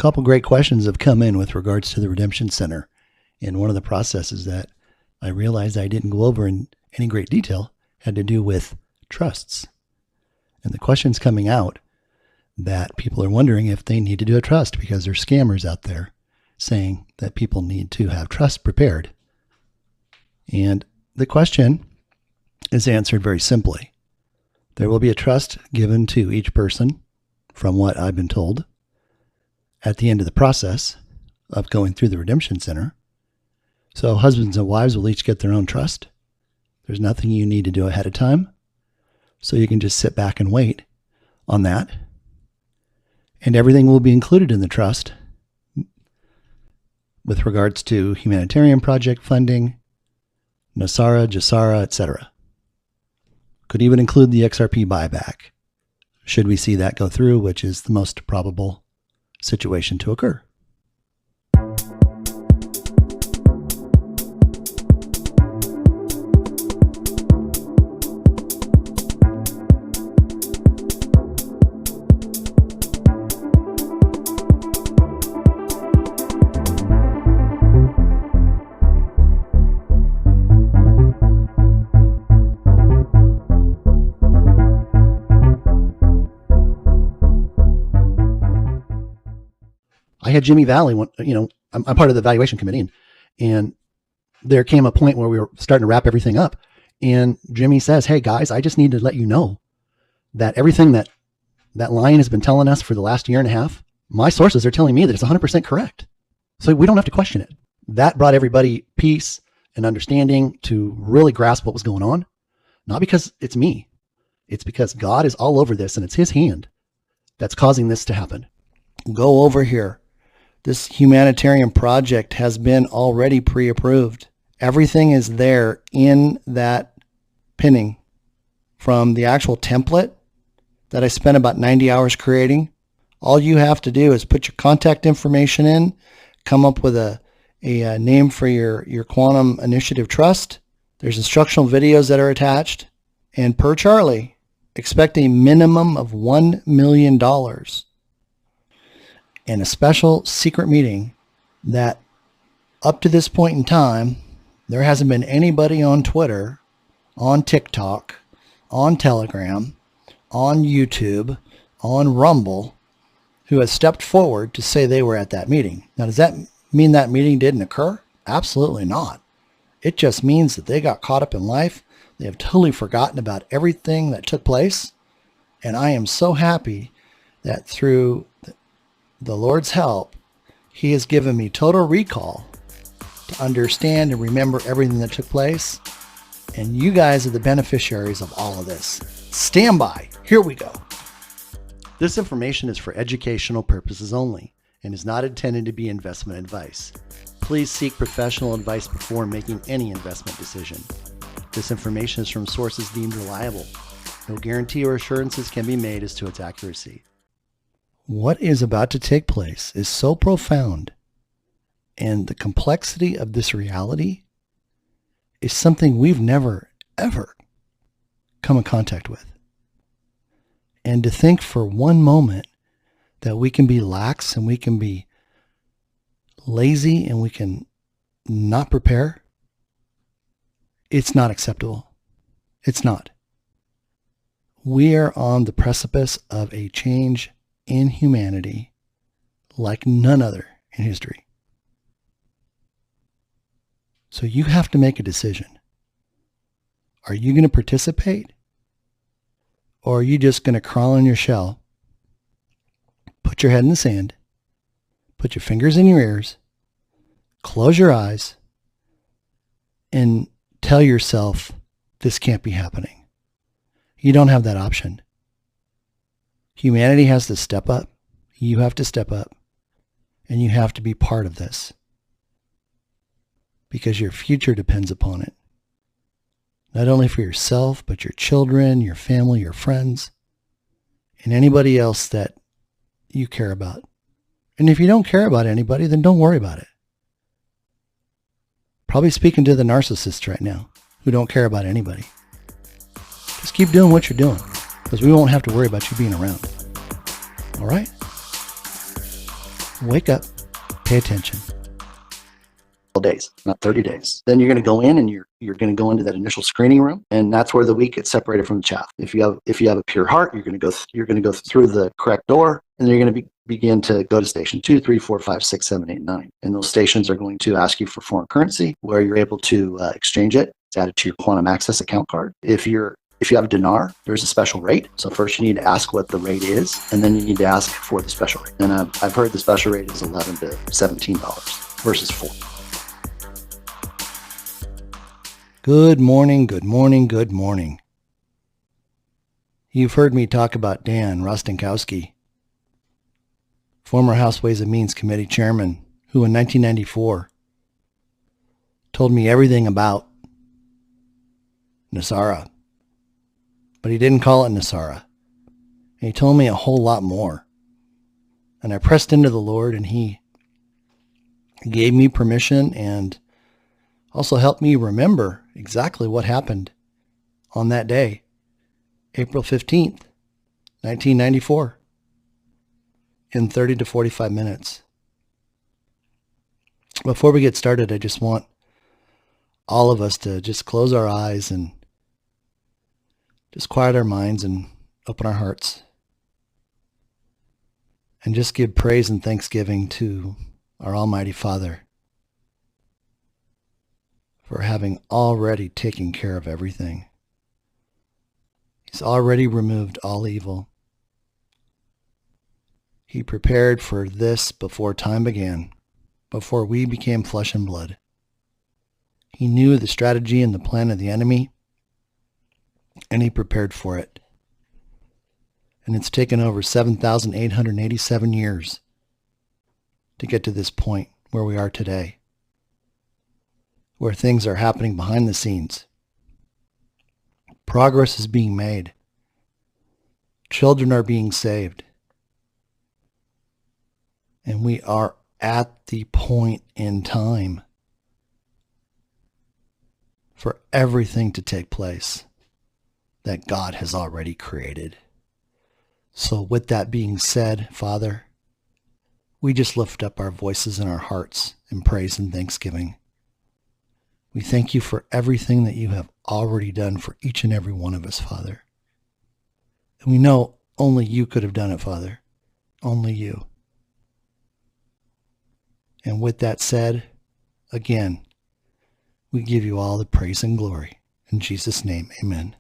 couple great questions have come in with regards to the Redemption Center. And one of the processes that I realized I didn't go over in any great detail had to do with trusts. And the questions coming out that people are wondering if they need to do a trust because there's scammers out there saying that people need to have trust prepared. And the question is answered very simply. There will be a trust given to each person, from what I've been told, at the end of the process of going through the Redemption Center. So husbands and wives will each get their own trust. There's nothing you need to do ahead of time. So you can just sit back and wait on that. And everything will be included in the trust with regards to Humanitarian Project funding, NESARA, GISARA, etc. Could even include the XRP buyback, should we see that go through, which is the most probable situation to occur. I had Jimmy Valley, I'm part of the evaluation committee, and there came a point where we were starting to wrap everything up. And Jimmy says, hey guys, I just need to let you know that everything that line has been telling us for the last year and a half, my sources are telling me that it's 100% correct. So we don't have to question it. That brought everybody peace and understanding to really grasp what was going on. Not because it's me. It's because God is all over this and it's his hand that's causing this to happen. Go over here. This humanitarian project has been already pre-approved. Everything is there in that pinning, from the actual template that I spent about 90 hours creating. All you have to do is put your contact information in, come up with a name for your Quantum Initiative Trust. There's instructional videos that are attached. And per Charlie, expect a minimum of $1 million. And a special secret meeting that up to this point in time, there hasn't been anybody on Twitter, on TikTok, on Telegram, on YouTube, on Rumble, who has stepped forward to say they were at that meeting. Now, does that mean that meeting didn't occur? Absolutely not. It just means that they got caught up in life. They have totally forgotten about everything that took place. And I am so happy that through the Lord's help, he has given me total recall to understand and remember everything that took place. And you guys are the beneficiaries of all of this. Stand by. Here we go. This information is for educational purposes only and is not intended to be investment advice. Please seek professional advice before making any investment decision. This information is from sources deemed reliable. No guarantee or assurances can be made as to its accuracy. What is about to take place is so profound, and the complexity of this reality is something we've never, ever come in contact with. And to think for one moment that we can be lax and we can be lazy and we can not prepare, it's not acceptable. It's not. We are on the precipice of a change in humanity like none other in history. So you have to make a decision. Are you going to participate? Or are you just going to crawl in your shell, put your head in the sand, put your fingers in your ears, close your eyes, and tell yourself this can't be happening? You don't have that option. Humanity has to step up. You have to step up. And you have to be part of this. Because your future depends upon it. Not only for yourself, but your children, your family, your friends, and anybody else that you care about. And if you don't care about anybody, then don't worry about it. Probably speaking to the narcissists right now who don't care about anybody. Just keep doing what you're doing, because we won't have to worry about you being around. All right? Wake up, pay attention. Days, not 30 days. Then you're going to go in and you're going to go into that initial screening room, and that's where the wheat gets separated from the chaff. If you have a pure heart, you're going to go through the correct door, and then you're going to begin to go to station 2, 3, 4, 5, 6, 7, 8, 9. And those stations are going to ask you for foreign currency, where you're able to exchange it. It's added to your quantum access account card. If you have a dinar, there's a special rate. So first you need to ask what the rate is, and then you need to ask for the special rate. And I've heard the special rate is $11 to $17 versus $4. Good morning, good morning, good morning. You've heard me talk about Dan Rostenkowski, former House Ways and Means Committee chairman, who in 1994 told me everything about NESARA. But he didn't call it NESARA. And he told me a whole lot more. And I pressed into the Lord, and he gave me permission and also helped me remember exactly what happened on that day, April 15th, 1994, in 30 to 45 minutes. Before we get started, I just want all of us to just close our eyes and just quiet our minds and open our hearts and just give praise and thanksgiving to our Almighty Father for having already taken care of everything. He's already removed all evil. He prepared for this before time began, before we became flesh and blood. He knew the strategy and the plan of the enemy, and he prepared for it. And it's taken over 7,887 years to get to this point where we are today, where things are happening behind the scenes. Progress is being made. Children are being saved. And we are at the point in time for everything to take place that God has already created. So with that being said, Father, we just lift up our voices and our hearts in praise and thanksgiving. We thank you for everything that you have already done for each and every one of us, Father. And we know only you could have done it, Father. Only you. And with that said, again, we give you all the praise and glory. In Jesus' name, amen.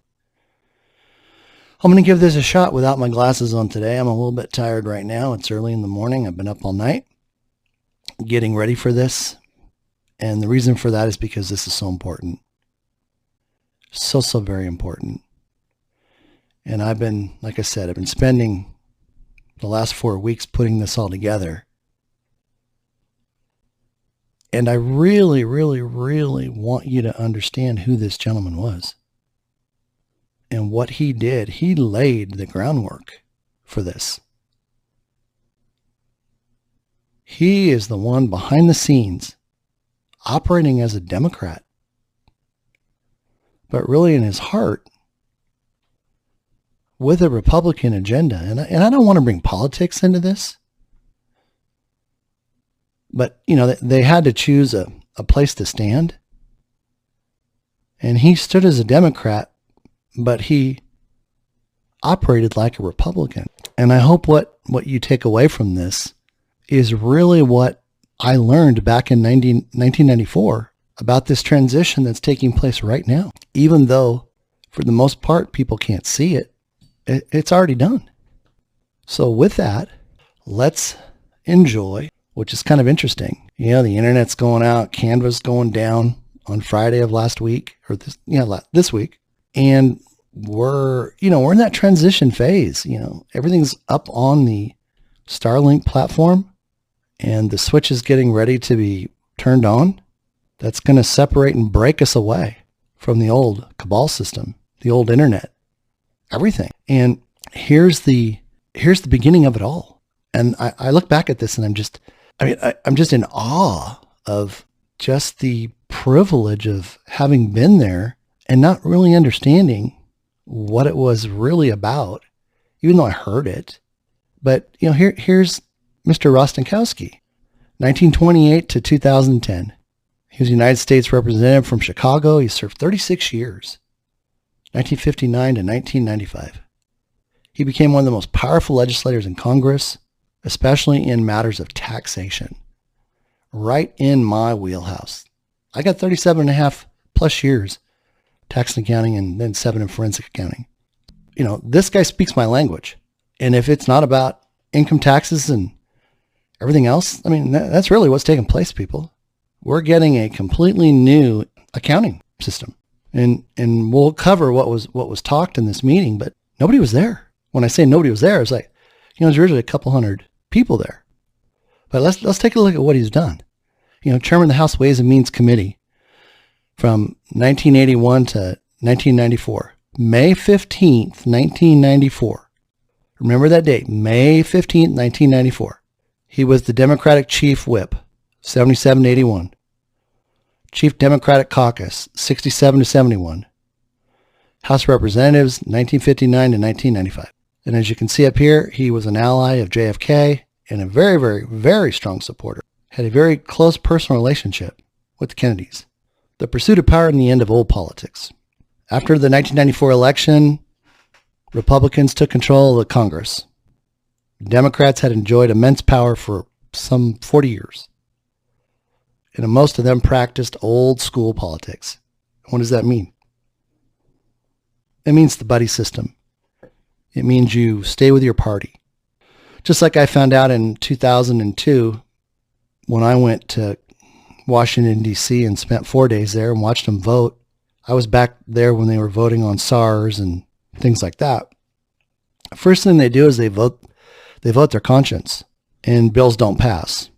I'm going to give this a shot without my glasses on today. I'm a little bit tired right now. It's early in the morning. I've been up all night getting ready for this. And the reason for that is because this is so important. So very important. And I've been, like I said, I've been spending the last 4 weeks putting this all together. And I really, really, really want you to understand who this gentleman was and what he did. He laid the groundwork for this. He is the one behind the scenes operating as a Democrat, but really in his heart with a Republican agenda. And I don't want to bring politics into this, but they had to choose a place to stand. And he stood as a Democrat, but he operated like a Republican. And I hope what you take away from this is really what I learned back in 1994 about this transition that's taking place right now. Even though, for the most part, people can't see it, it's already done. So with that, let's enjoy, which is kind of interesting. The internet's going out, Canva's going down on Friday of last week, or this week. And we're in that transition phase. Everything's up on the Starlink platform, and the switch is getting ready to be turned on. That's going to separate and break us away from the old cabal system, the old internet, everything. And here's the beginning of it all. And I look back at this and I'm just in awe of just the privilege of having been there and not really understanding what it was really about, even though I heard it. But here's Mr. Rostenkowski, 1928 to 2010. He was a United States representative from Chicago. He served 36 years, 1959 to 1995. He became one of the most powerful legislators in Congress, especially in matters of taxation. Right in my wheelhouse. I got 37 and a half plus years tax and accounting, and then 7 in forensic accounting. You know, this guy speaks my language. And if it's not about income taxes and everything else, I mean, that's really what's taking place, people. We're getting a completely new accounting system. And we'll cover what was talked in this meeting, but nobody was there. When I say nobody was there, it's like, you know, there's usually a couple hundred people there. But let's take a look at what he's done. You know, chairman of the House Ways and Means Committee from 1981 to 1994. May 15th, 1994. Remember that date, May 15th, 1994. He was the Democratic Chief Whip, 77 to 81. Chief Democratic Caucus, 67 to 71. House of Representatives, 1959 to 1995. And as you can see up here, he was an ally of JFK and a very, very, very strong supporter. Had a very close personal relationship with the Kennedys. The pursuit of power and the end of old politics. After the 1994 election, Republicans took control of the Congress. Democrats had enjoyed immense power for some 40 years. And most of them practiced old school politics. What does that mean? It means the buddy system. It means you stay with your party. Just like I found out in 2002 when I went to Washington, D.C. and spent 4 days there and watched them vote. I was back there when they were voting on SARS and things like that. First thing they do is they vote their conscience, and bills don't pass.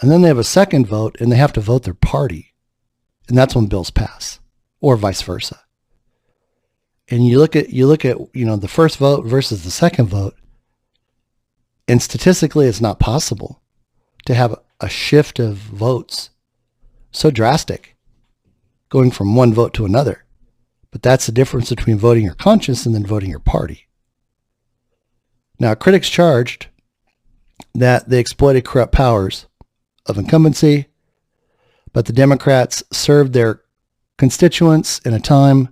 And then they have a second vote, and they have to vote their party, and that's when bills pass, or vice versa. And you look at the first vote versus the second vote, and statistically, it's not possible to have a shift of votes so drastic, going from one vote to another. But that's the difference between voting your conscience and then voting your party. Now, critics charged that they exploited corrupt powers of incumbency, but the Democrats served their constituents in a time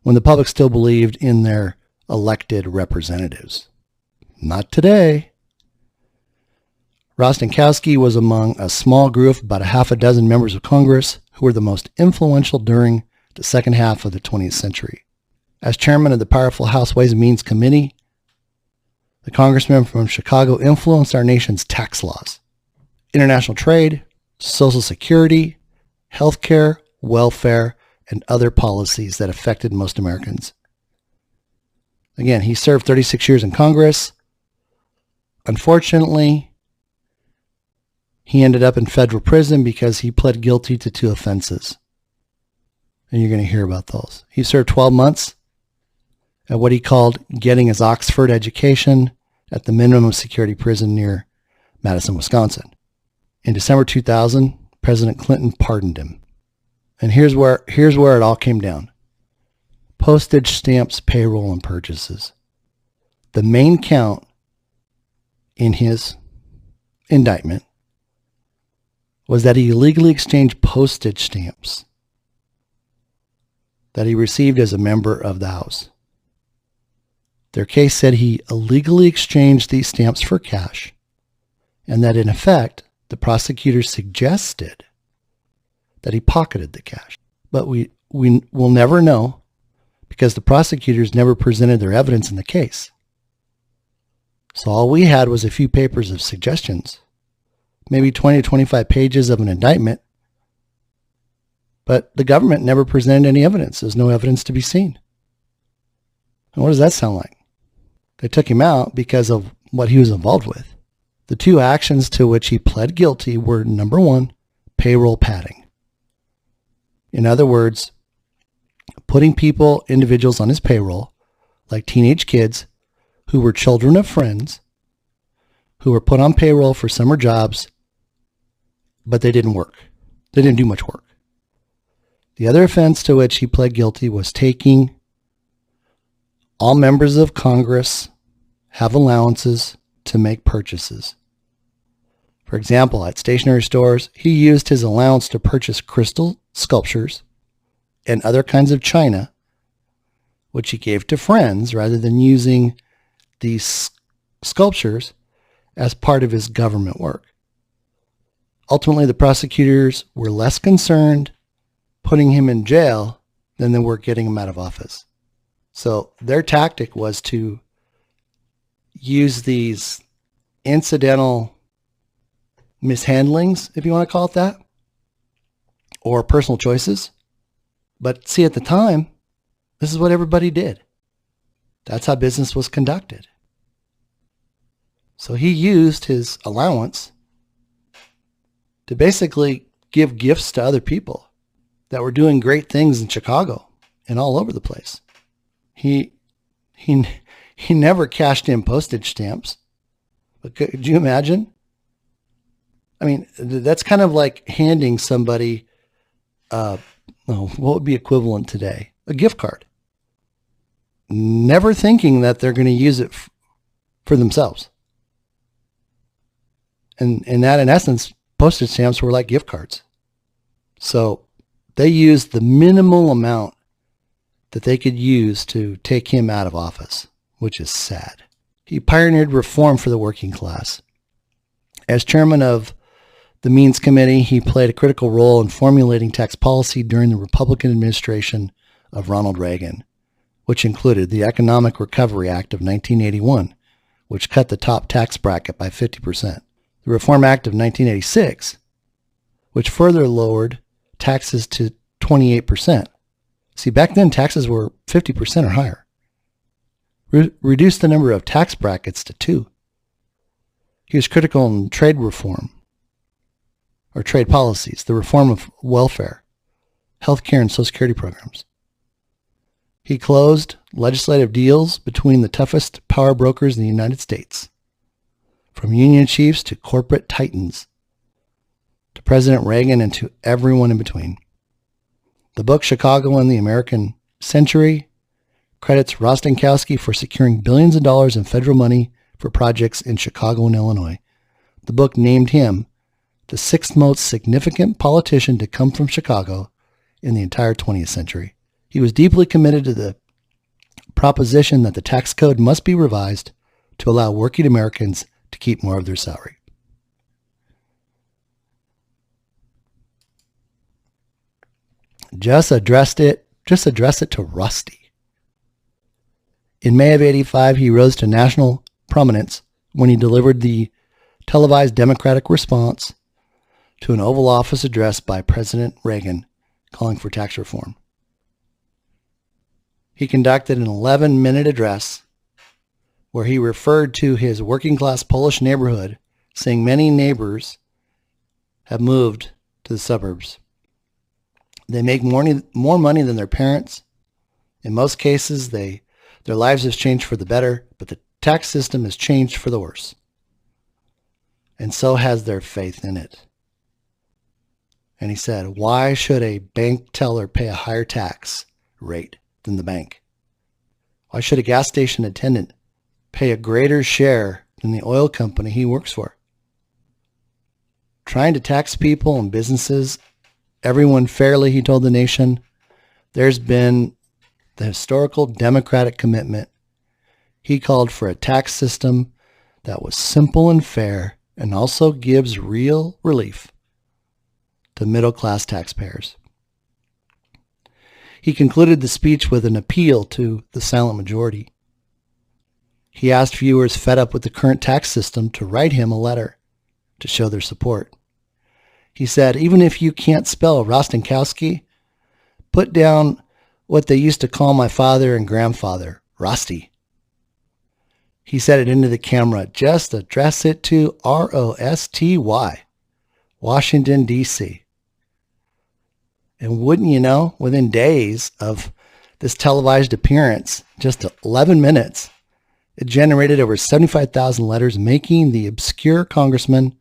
when the public still believed in their elected representatives. Not today. Rostenkowski was among a small group of about a half a dozen members of Congress who were the most influential during the second half of the 20th century. As chairman of the powerful House Ways and Means Committee, the congressman from Chicago influenced our nation's tax laws, international trade, Social Security, healthcare, welfare, and other policies that affected most Americans. Again, he served 36 years in Congress. Unfortunately, he ended up in federal prison because he pled guilty to 2 offenses. And you're going to hear about those. He served 12 months at what he called getting his Oxford education at the minimum security prison near Madison, Wisconsin. In December 2000, President Clinton pardoned him. And here's where it all came down. Postage stamps, payroll, and purchases. The main count in his indictment was that he illegally exchanged postage stamps that he received as a member of the House. Their case said he illegally exchanged these stamps for cash, and that in effect, the prosecutors suggested that he pocketed the cash. But we will never know because the prosecutors never presented their evidence in the case. So all we had was a few papers of suggestions, maybe 20 to 25 pages of an indictment, but the government never presented any evidence. There's no evidence to be seen. And what does that sound like? They took him out because of what he was involved with. The 2 actions to which he pled guilty were, number 1, payroll padding. In other words, putting individuals on his payroll, like teenage kids who were children of friends, who were put on payroll for summer jobs, but they didn't work. They didn't do much work. The other offense to which he pled guilty was taking all members of Congress have allowances to make purchases. For example, at stationery stores, he used his allowance to purchase crystal sculptures and other kinds of china, which he gave to friends rather than using these sculptures as part of his government work. Ultimately, the prosecutors were less concerned putting him in jail than they were getting him out of office. So their tactic was to use these incidental mishandlings, if you want to call it that, or personal choices. But see, at the time, this is what everybody did. That's how business was conducted. So he used his allowance to basically give gifts to other people that were doing great things in Chicago and all over the place. He never cashed in postage stamps. But could you imagine? I mean, that's kind of like handing somebody, what would be equivalent today? A gift card. Never thinking that they're going to use it for themselves. And that, in essence, postage stamps were like gift cards. So they used the minimal amount that they could use to take him out of office, which is sad. He pioneered reform for the working class. As chairman of the Means Committee, he played a critical role in formulating tax policy during the Republican administration of Ronald Reagan, which included the Economic Recovery Act of 1981, which cut the top tax bracket by 50%. The Reform Act of 1986, which further lowered taxes to 28%. See, back then taxes were 50% or higher. Reduced the number of tax brackets to 2. He was critical in trade reform, or trade policies, the reform of welfare, healthcare, and Social Security programs. He closed legislative deals between the toughest power brokers in the United States, from union chiefs to corporate titans, to President Reagan and to everyone in between. The book Chicago and the American Century credits Rostenkowski for securing billions of dollars in federal money for projects in Chicago and Illinois. The book named him the 6th most significant politician to come from Chicago in the entire 20th century. He was deeply committed to the proposition that the tax code must be revised to allow working Americans to keep more of their salary. Just address it to Rusty. In May of '85, he rose to national prominence when he delivered the televised Democratic response to an Oval Office address by President Reagan calling for tax reform. He conducted an 11-minute address where he referred to his working-class Polish neighborhood, saying many neighbors have moved to the suburbs. They make more money than their parents. In most cases, their lives have changed for the better, but the tax system has changed for the worse. And so has their faith in it. And he said, why should a bank teller pay a higher tax rate than the bank? Why should a gas station attendant pay a greater share than the oil company he works for? Trying to tax people and businesses, everyone fairly, he told the nation, there's been the historical Democratic commitment. He called for a tax system that was simple and fair and also gives real relief to middle-class taxpayers. He concluded the speech with an appeal to the silent majority. He asked viewers fed up with the current tax system to write him a letter to show their support. He said, even if you can't spell Rostenkowski, put down what they used to call my father and grandfather, Rusty. He said it into the camera, just address it to R-O-S-T-Y, Washington, D.C. And wouldn't you know, within days of this televised appearance, just 11 minutes, it generated over 75,000 letters, making the obscure congressman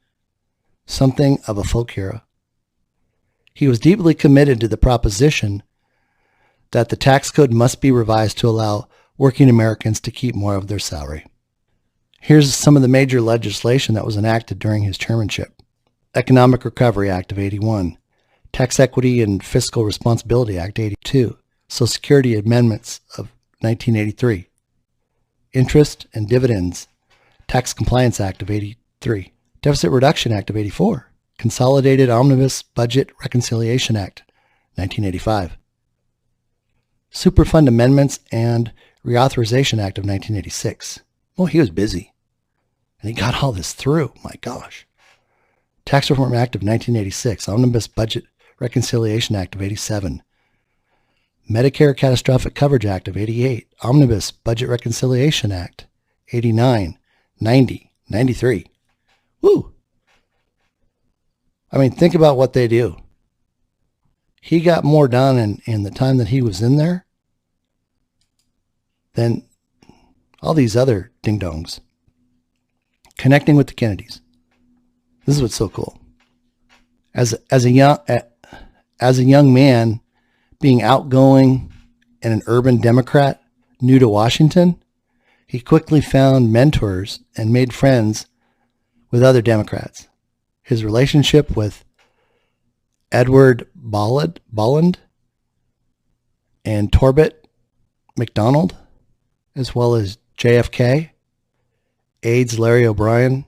something of a folk hero. He was deeply committed to the proposition that the tax code must be revised to allow working Americans to keep more of their salary. Here's some of the major legislation that was enacted during his chairmanship. Economic Recovery Act of 81, Tax Equity and Fiscal Responsibility Act 82, Social Security Amendments of 1983, Interest and Dividends Tax Compliance Act of 83, Deficit Reduction Act of 84, Consolidated Omnibus Budget Reconciliation Act 1985, Superfund Amendments and Reauthorization Act of 1986. Well, he was busy. And he got all this through. My gosh. Tax Reform Act of 1986, Omnibus Budget Reconciliation Act of 87, Medicare Catastrophic Coverage Act of 88, Omnibus Budget Reconciliation Act 89, 90, 93. Woo! I mean, think about what they do. He got more done in the time that he was in there than all these other ding-dongs. Connecting with the Kennedys. This is what's so cool. As a young man, being outgoing and an urban Democrat new to Washington, he quickly found mentors and made friends with other Democrats. His relationship with Edward Bolland and Torbett McDonald, as well as JFK, aides Larry O'Brien,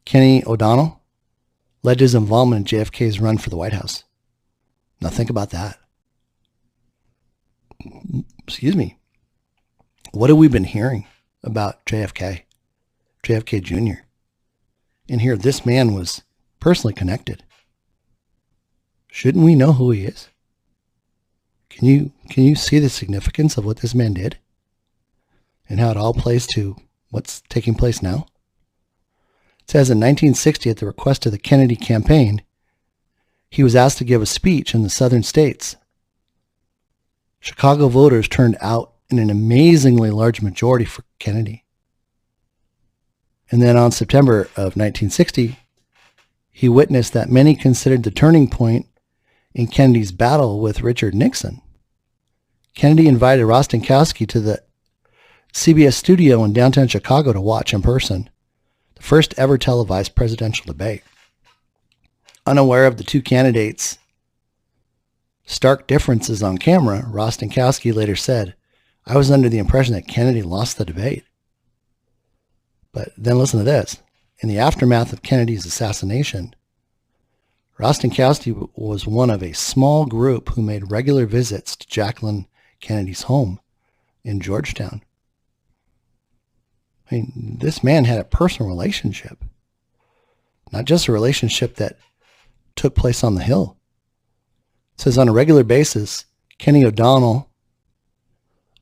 Kenny O'Donnell, led to his involvement in JFK's run for the White House. Now think about that. Excuse me. What have we been hearing about JFK Jr.? And here, this man was personally connected. Shouldn't we know who he is? Can you see the significance of what this man did? And how it all plays to what's taking place now? It says in 1960, at the request of the Kennedy campaign, he was asked to give a speech in the southern states. Chicago voters turned out in an amazingly large majority for Kennedy. And then on September of 1960, he witnessed that many considered the turning point in Kennedy's battle with Richard Nixon. Kennedy invited Rostenkowski to the CBS studio in downtown Chicago to watch in person the first ever televised presidential debate. Unaware of the two candidates' stark differences on camera, Rostenkowski later said, "I was under the impression that Kennedy lost the debate." But then listen to this. In the aftermath of Kennedy's assassination, Rostenkowski was one of a small group who made regular visits to Jacqueline Kennedy's home in Georgetown. I mean, this man had a personal relationship, not just a relationship that took place on the Hill. It says on a regular basis, Kenny O'Donnell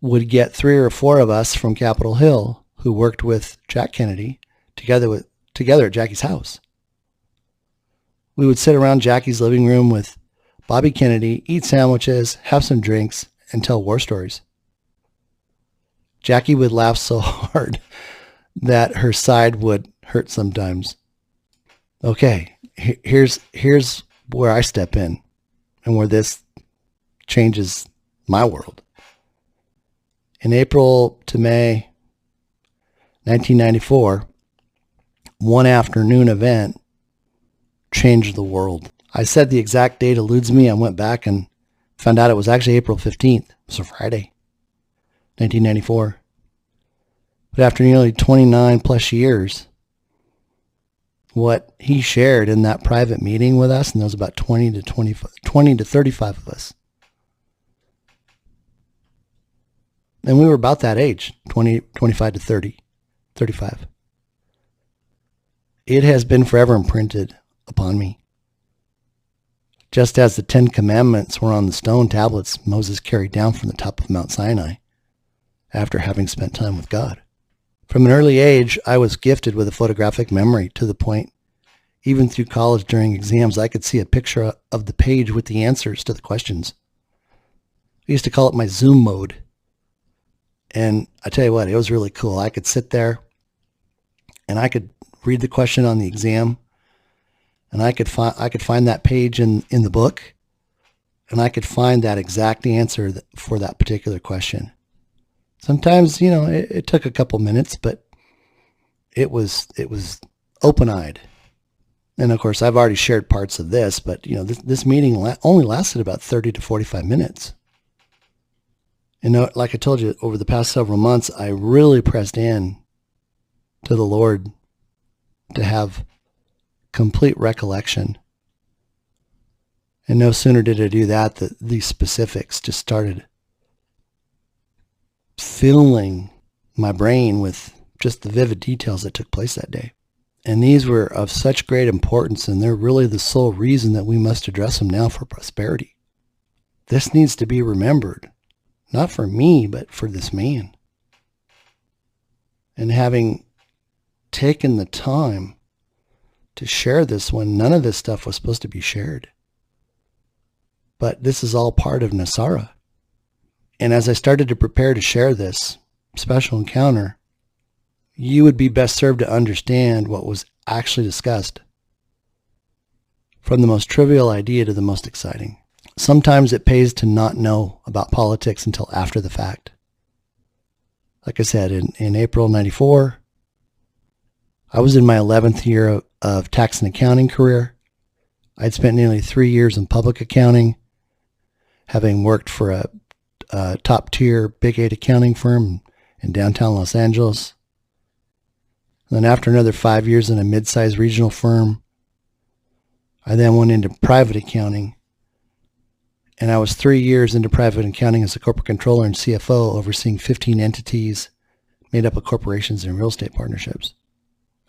would get 3 or 4 of us from Capitol Hill who worked with Jack Kennedy together at Jackie's house. We would sit around Jackie's living room with Bobby Kennedy, eat sandwiches, have some drinks, and tell war stories. Jackie would laugh so hard that her side would hurt sometimes. Okay, here's where I step in and where this changes my world. In April to May 1994, one afternoon event changed the world. I said the exact date eludes me. I went back and found out it was actually April 15th. It was a Friday, 1994. But after nearly 29 plus years, what he shared in that private meeting with us, and there was about 20 to 35 of us. And we were about that age, 25 to 30, 35. It has been forever imprinted upon me. Just as the 10 Commandments were on the stone tablets Moses carried down from the top of Mount Sinai after having spent time with God. From an early age, I was gifted with a photographic memory to the point, even through college during exams, I could see a picture of the page with the answers to the questions. I used to call it my Zoom mode. And I tell you what, it was really cool. I could sit there and I could read the question on the exam, and I could find that page in the book, and I could find that exact answer for that particular question. Sometimes, it took a couple minutes, but it was open-eyed. And of course, I've already shared parts of this, but this meeting only lasted about 30 to 45 minutes. And like I told you, over the past several months, I really pressed in to the Lord to have complete recollection. And no sooner did I do that, that these specifics just started filling my brain with just the vivid details that took place that day. And these were of such great importance, and they're really the sole reason that we must address them now for prosperity. This needs to be remembered, not for me, but for this man. And having taken the time to share this when none of this stuff was supposed to be shared. But this is all part of NESARA. And as I started to prepare to share this special encounter, you would be best served to understand what was actually discussed, from the most trivial idea to the most exciting. Sometimes it pays to not know about politics until after the fact. Like I said, in April '94, I was in my 11th year of tax and accounting career. I'd spent nearly 3 years in public accounting, having worked for a top-tier Big 8 accounting firm in downtown Los Angeles. Then after another 5 years in a mid-sized regional firm, I then went into private accounting. And I was 3 years into private accounting as a corporate controller and CFO, overseeing 15 entities made up of corporations and real estate partnerships.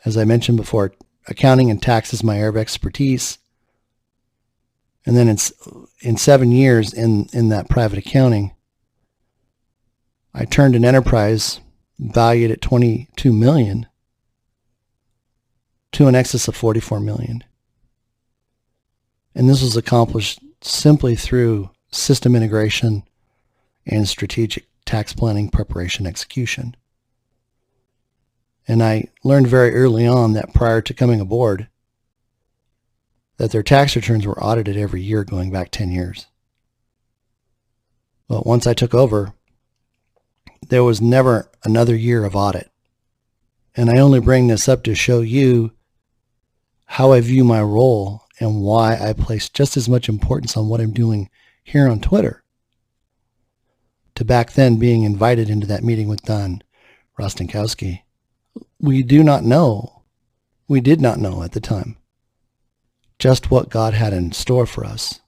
As I mentioned before, accounting and tax is my area of expertise. And then in 7 years in that private accounting, I turned an enterprise valued at $22 million to an excess of $44 million. And this was accomplished simply through system integration and strategic tax planning, preparation, execution. And I learned very early on that prior to coming aboard, that their tax returns were audited every year going back 10 years. But once I took over, there was never another year of audit. And I only bring this up to show you how I view my role and why I place just as much importance on what I'm doing here on Twitter, to back then being invited into that meeting with Don Rostenkowski. We did not know at the time, just what God had in store for us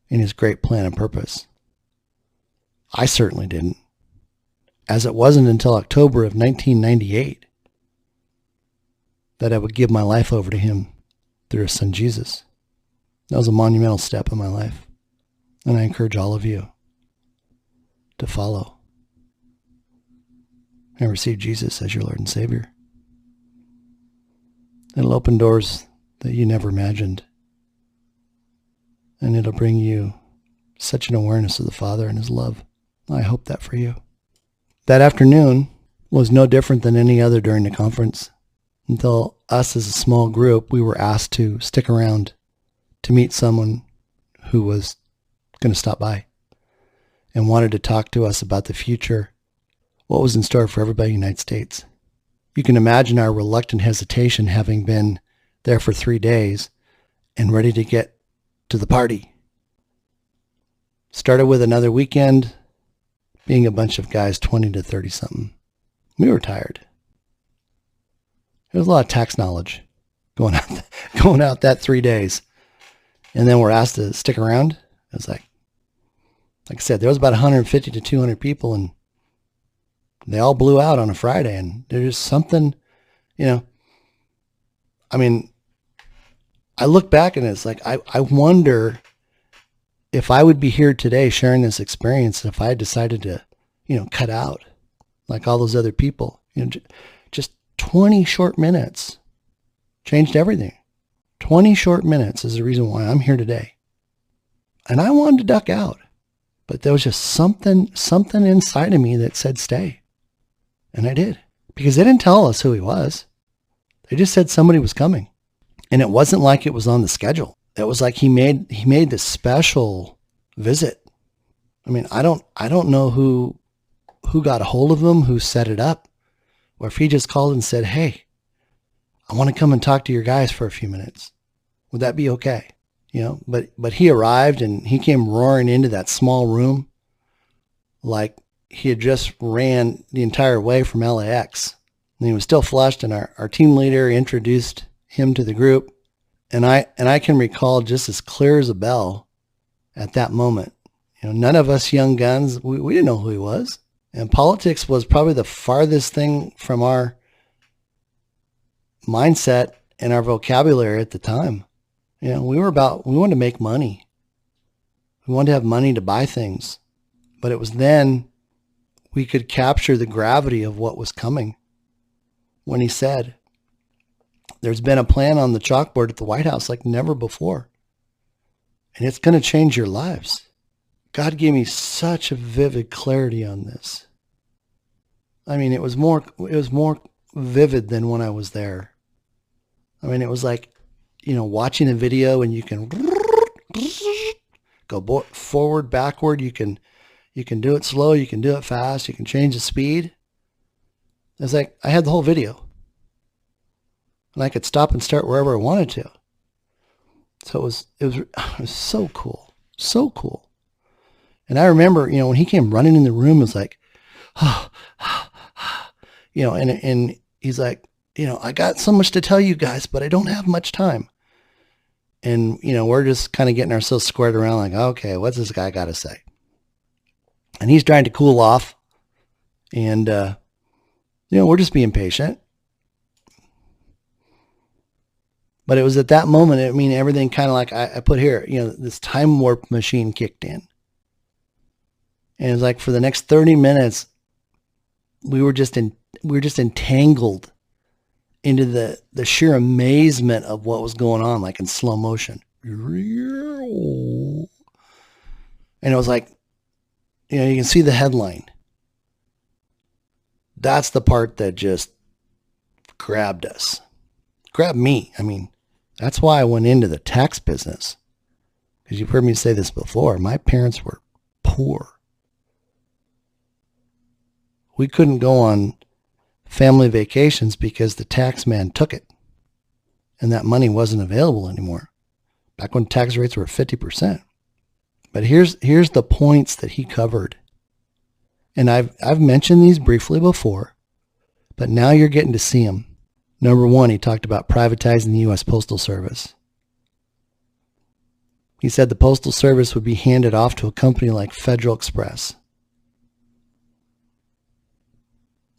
in his great plan and purpose. I certainly didn't, as it wasn't until October of 1998 that I would give my life over to him through his son Jesus. That was a monumental step in my life, and I encourage all of you to follow and receive Jesus as your Lord and Savior. It'll open doors that you never imagined, and it'll bring you such an awareness of the Father and his love. I hope that for you. That afternoon was no different than any other during the conference, until us as a small group, we were asked to stick around to meet someone who was going to stop by and wanted to talk to us about the future, what was in store for everybody in the United States. You can imagine our reluctant hesitation, having been there for 3 days and ready to get to the party. Started with another weekend, being a bunch of guys 20 to 30 something. We were tired. There was a lot of tax knowledge going out that 3 days. And then we're asked to stick around. It was like I said, there was about 150 to 200 people, and they all blew out on a Friday. And there's something, I look back and it's like, I wonder if I would be here today sharing this experience if I had decided to, cut out like all those other people. Just 20 short minutes changed everything. 20 short minutes is the reason why I'm here today. And I wanted to duck out, but there was just something inside of me that said stay. And I did, because they didn't tell us who he was. They just said somebody was coming. And it wasn't like it was on the schedule. It was like he made this special visit. I don't know who got a hold of him, who set it up, or if he just called and said, hey, I want to come and talk to your guys for a few minutes. Would that be okay? You know, but he arrived and he came roaring into that small room like he had just ran the entire way from LAX. And he was still flushed, and our team leader introduced him to the group. And I can recall just as clear as a bell at that moment. You know, none of us young guns, we didn't know who he was. And politics was probably the farthest thing from our mindset and our vocabulary at the time. You know, we wanted to make money. We wanted to have money to buy things. But it was then we could capture the gravity of what was coming when he said, there's been a plan on the chalkboard at the White House like never before. And it's going to change your lives. God gave me such a vivid clarity on this. I mean, it was more vivid than when I was there. I mean, it was like, you know, watching a video and you can go forward, backward. You can do it slow. You can do it fast. You can change the speed. It's like I had the whole video. And I could stop and start wherever I wanted to. So it was so cool. So cool. And I remember, you know, when he came running in the room, it was like, you know, and he's like, you know, I got so much to tell you guys, but I don't have much time. And, you know, we're just kind of getting ourselves squared around like, okay, what's this guy got to say? And he's trying to cool off. And, you know, we're just being patient. But it was at that moment, I mean, everything kind of like I put here, you know, this time warp machine kicked in. And it was like for the next 30 minutes, we were just entangled into the sheer amazement of what was going on, like in slow motion. And it was like, you know, you can see the headline. That's the part that just grabbed us. Grabbed me. I mean, that's why I went into the tax business. Because you've heard me say this before. My parents were poor. We couldn't go on family vacations because the tax man took it. And that money wasn't available anymore. Back when tax rates were 50%. But here's the points that he covered. And I've mentioned these briefly before, but now you're getting to see them. Number one, he talked about privatizing the U.S. Postal Service. He said the Postal Service would be handed off to a company like Federal Express.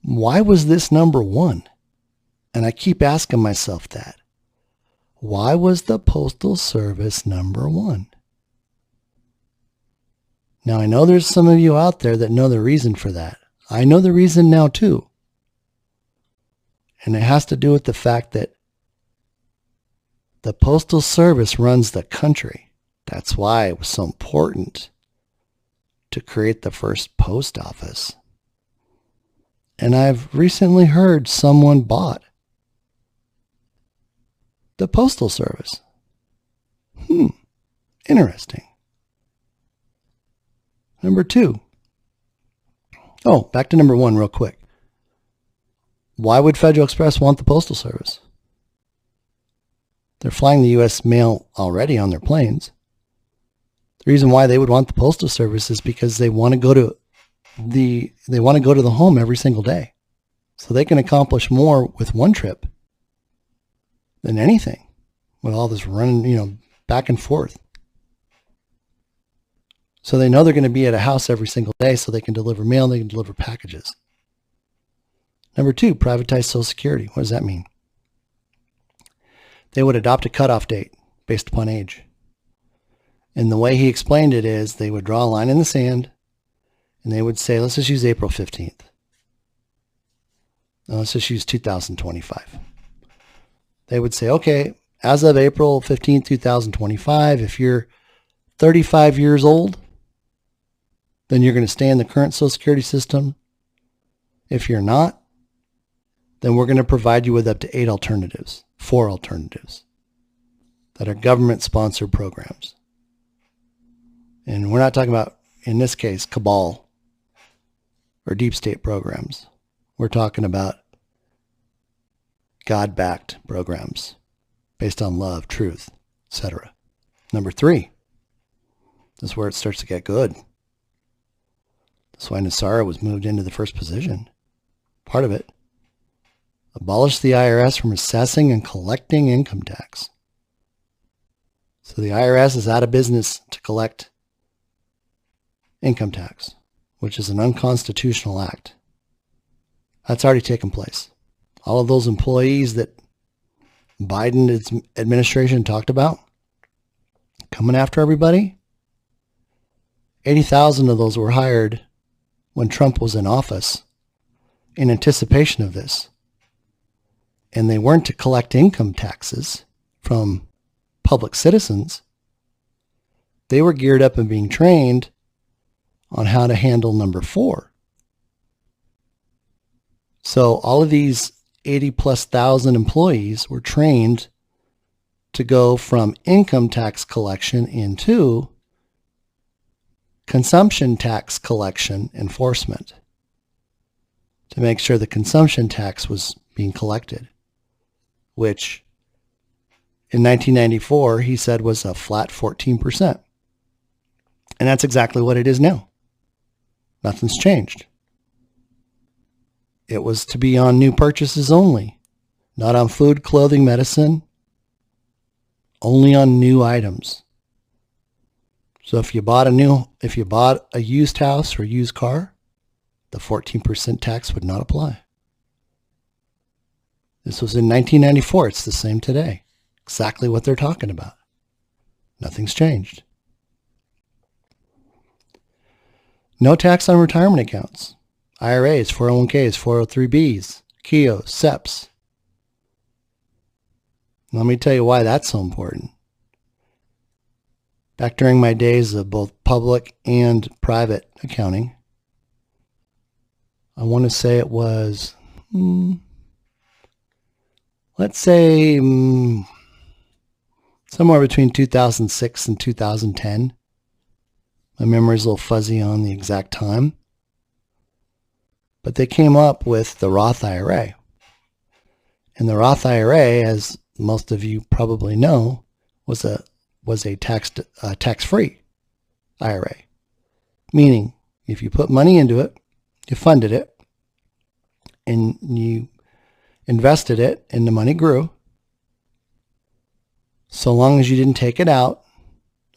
Why was this number one? And I keep asking myself that. Why was the Postal Service number one? Now, I know there's some of you out there that know the reason for that. I know the reason now too. And it has to do with the fact that the Postal Service runs the country. That's why it was so important to create the first post office. And I've recently heard someone bought the Postal Service. Interesting. Number two. Oh, back to number one real quick. Why would Federal Express want the Postal Service? They're flying the U.S. mail already on their planes. The reason why they would want the Postal Service is because they want to go to the home every single day. So they can accomplish more with one trip than anything with all this running, you know, back and forth. So they know they're going to be at a house every single day so they can deliver mail, they can deliver packages. Number two, privatize Social Security. What does that mean? They would adopt a cutoff date based upon age. And the way he explained it is they would draw a line in the sand and they would say, let's just use April 15th. Now, let's just use 2025. They would say, okay, as of April 15th, 2025, if you're 35 years old, then you're going to stay in the current Social Security system. If you're not, then we're going to provide you with up to 4 alternatives that are government-sponsored programs. And we're not talking about, in this case, cabal or deep state programs. We're talking about God-backed programs based on love, truth, etc. Number 3, this is where it starts to get good. That's why NESARA was moved into the first position. Part of it. Abolish the IRS from assessing and collecting income tax. So the IRS is out of business to collect income tax, which is an unconstitutional act. That's already taken place. All of those employees that Biden's administration talked about coming after everybody, 80,000 of those were hired when Trump was in office in anticipation of this. And they weren't to collect income taxes from public citizens. They were geared up and being trained on how to handle number 4. So all of these 80+ thousand employees were trained to go from income tax collection into consumption tax collection enforcement to make sure the consumption tax was being collected, which in 1994 he said was a flat 14%. And that's exactly what it is now. Nothing's changed. It was to be on new purchases only, not on food, clothing, medicine, only on new items. So if you bought a used house or used car, the 14% tax would not apply. This was in 1994. It's the same today. Exactly what they're talking about. Nothing's changed. No tax on retirement accounts. IRAs, 401ks, 403bs, KIOs, SEPs. Let me tell you why that's so important. Back during my days of both public and private accounting, I want to say it was, let's say somewhere between 2006 and 2010. My memory's a little fuzzy on the exact time. But they came up with the Roth IRA. And the Roth IRA, as most of you probably know, was a tax-free IRA. Meaning, if you put money into it, you funded it, and you invested it, and the money grew, so long as you didn't take it out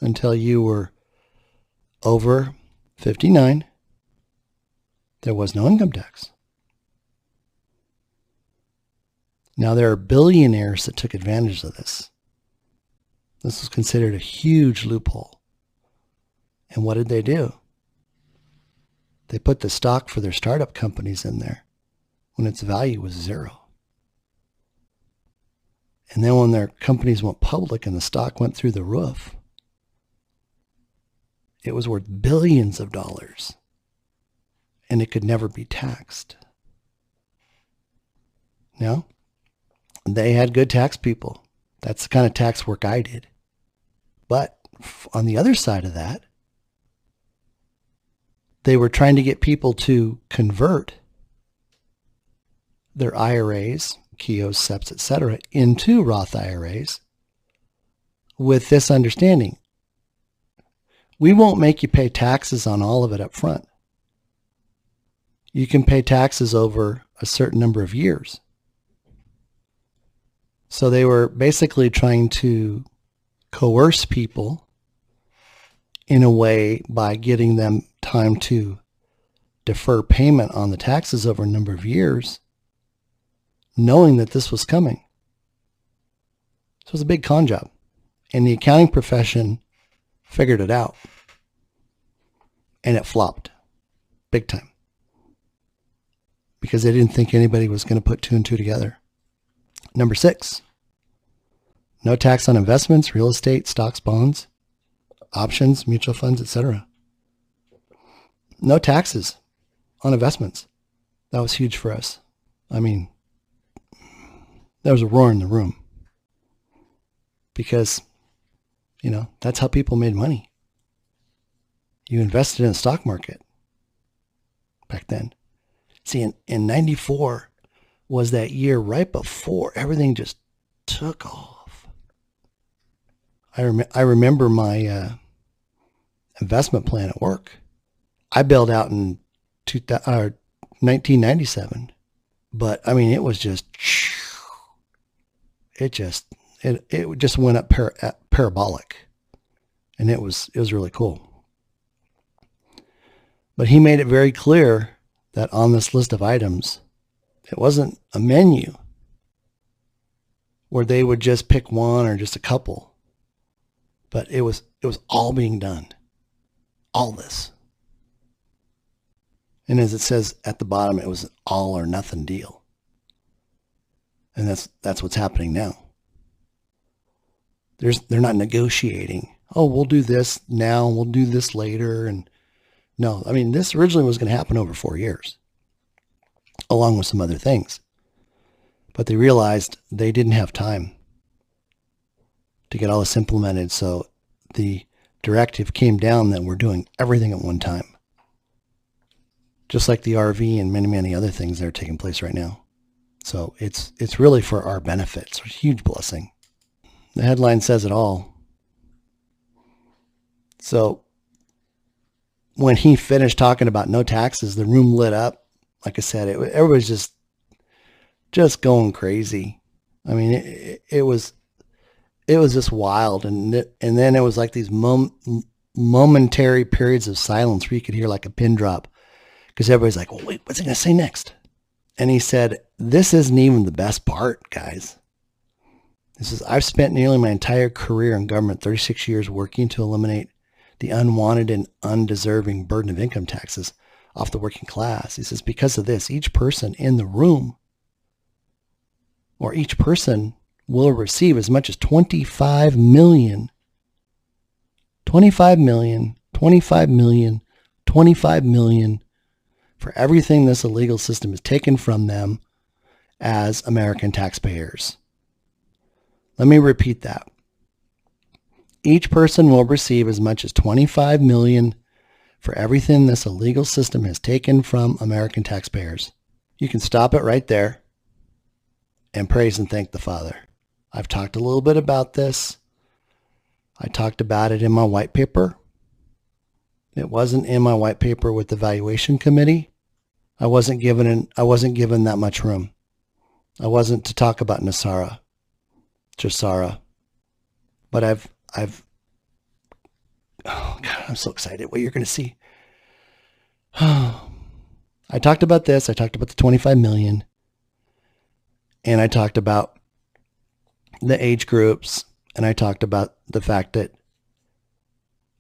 until you were over 59, there was no income tax. Now, there are billionaires that took advantage of this. This was considered a huge loophole. And what did they do? They put the stock for their startup companies in there when its value was 0. And then when their companies went public and the stock went through the roof, it was worth billions of dollars. And it could never be taxed. No? They had good tax people. That's the kind of tax work I did. But on the other side of that, they were trying to get people to convert their IRAs, KIOs, SEPs, etc., into Roth IRAs with this understanding. We won't make you pay taxes on all of it up front. You can pay taxes over a certain number of years. So they were basically trying to coerce people in a way by getting them time to defer payment on the taxes over a number of years, knowing that this was coming. So it was a big con job. And the accounting profession figured it out. And it flopped big time. Because they didn't think anybody was going to put 2 and 2 together. Number 6, no tax on investments, real estate, stocks, bonds, options, mutual funds, etc. No taxes on investments. That was huge for us. I mean, there was a roar in the room. Because, that's how people made money. You invested in the stock market back then. See, in 94, was that year right before everything just took off. I remember my investment plan at work. I bailed out in 1997, but I mean, it was just, it just went up parabolic, and it was really cool. But he made it very clear that on this list of items, it wasn't a menu where they would just pick one or just a couple, but it was all being done, all this. And as it says at the bottom, it was an all or nothing deal. And that's what's happening now. They're not negotiating. Oh, we'll do this now, we'll do this later. And no, I mean, this originally was going to happen over 4 years, along with some other things. But they realized they didn't have time to get all this implemented. So the directive came down that we're doing everything at one time. Just like the RV and many, many other things that are taking place right now. So it's really for our benefit. It's a huge blessing. The headline says it all. So when he finished talking about no taxes, the room lit up. Like I said, everybody's just going crazy. I mean, it was just wild. And then it was like these momentary periods of silence where you could hear like a pin drop, because everybody's like, well, wait, what's he going to say next? And he said, this isn't even the best part, guys. This is, I've spent nearly my entire career in government, 36 years, working to eliminate the unwanted and undeserving burden of income taxes off the working class. He says, because of this, each person in the room, or each person, will receive as much as 25 million, 25 million, 25 million, 25 million for everything this illegal system has taken from them as American taxpayers. Let me repeat that. Each person will receive as much as 25 million for everything this illegal system has taken from American taxpayers. You can stop it right there and praise and thank the Father. I've talked a little bit about this. I talked about it in my white paper. It wasn't in my white paper with the valuation committee. I wasn't given that much room. I wasn't to talk about NESARA, JSARA. But oh God, I'm so excited what you're going to see. I talked about this. I talked about the 25 million. And I talked about the age groups. And I talked about the fact that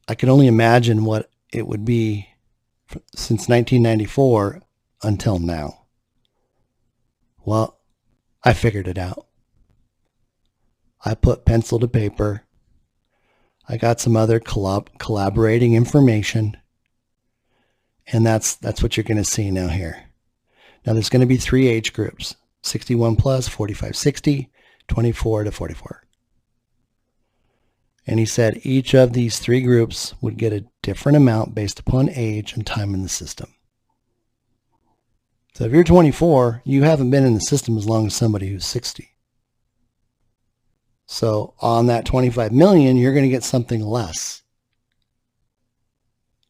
I could only imagine what it would be since 1994 until now. Well, I figured it out. I put pencil to paper. I got some other collaborating information. And that's what you're going to see now here. Now there's going to be 3 age groups: 61 plus, 45-60, 24 to 44. And he said each of these 3 groups would get a different amount based upon age and time in the system. So if you're 24, you haven't been in the system as long as somebody who's 60. So on that 25 million, you're going to get something less.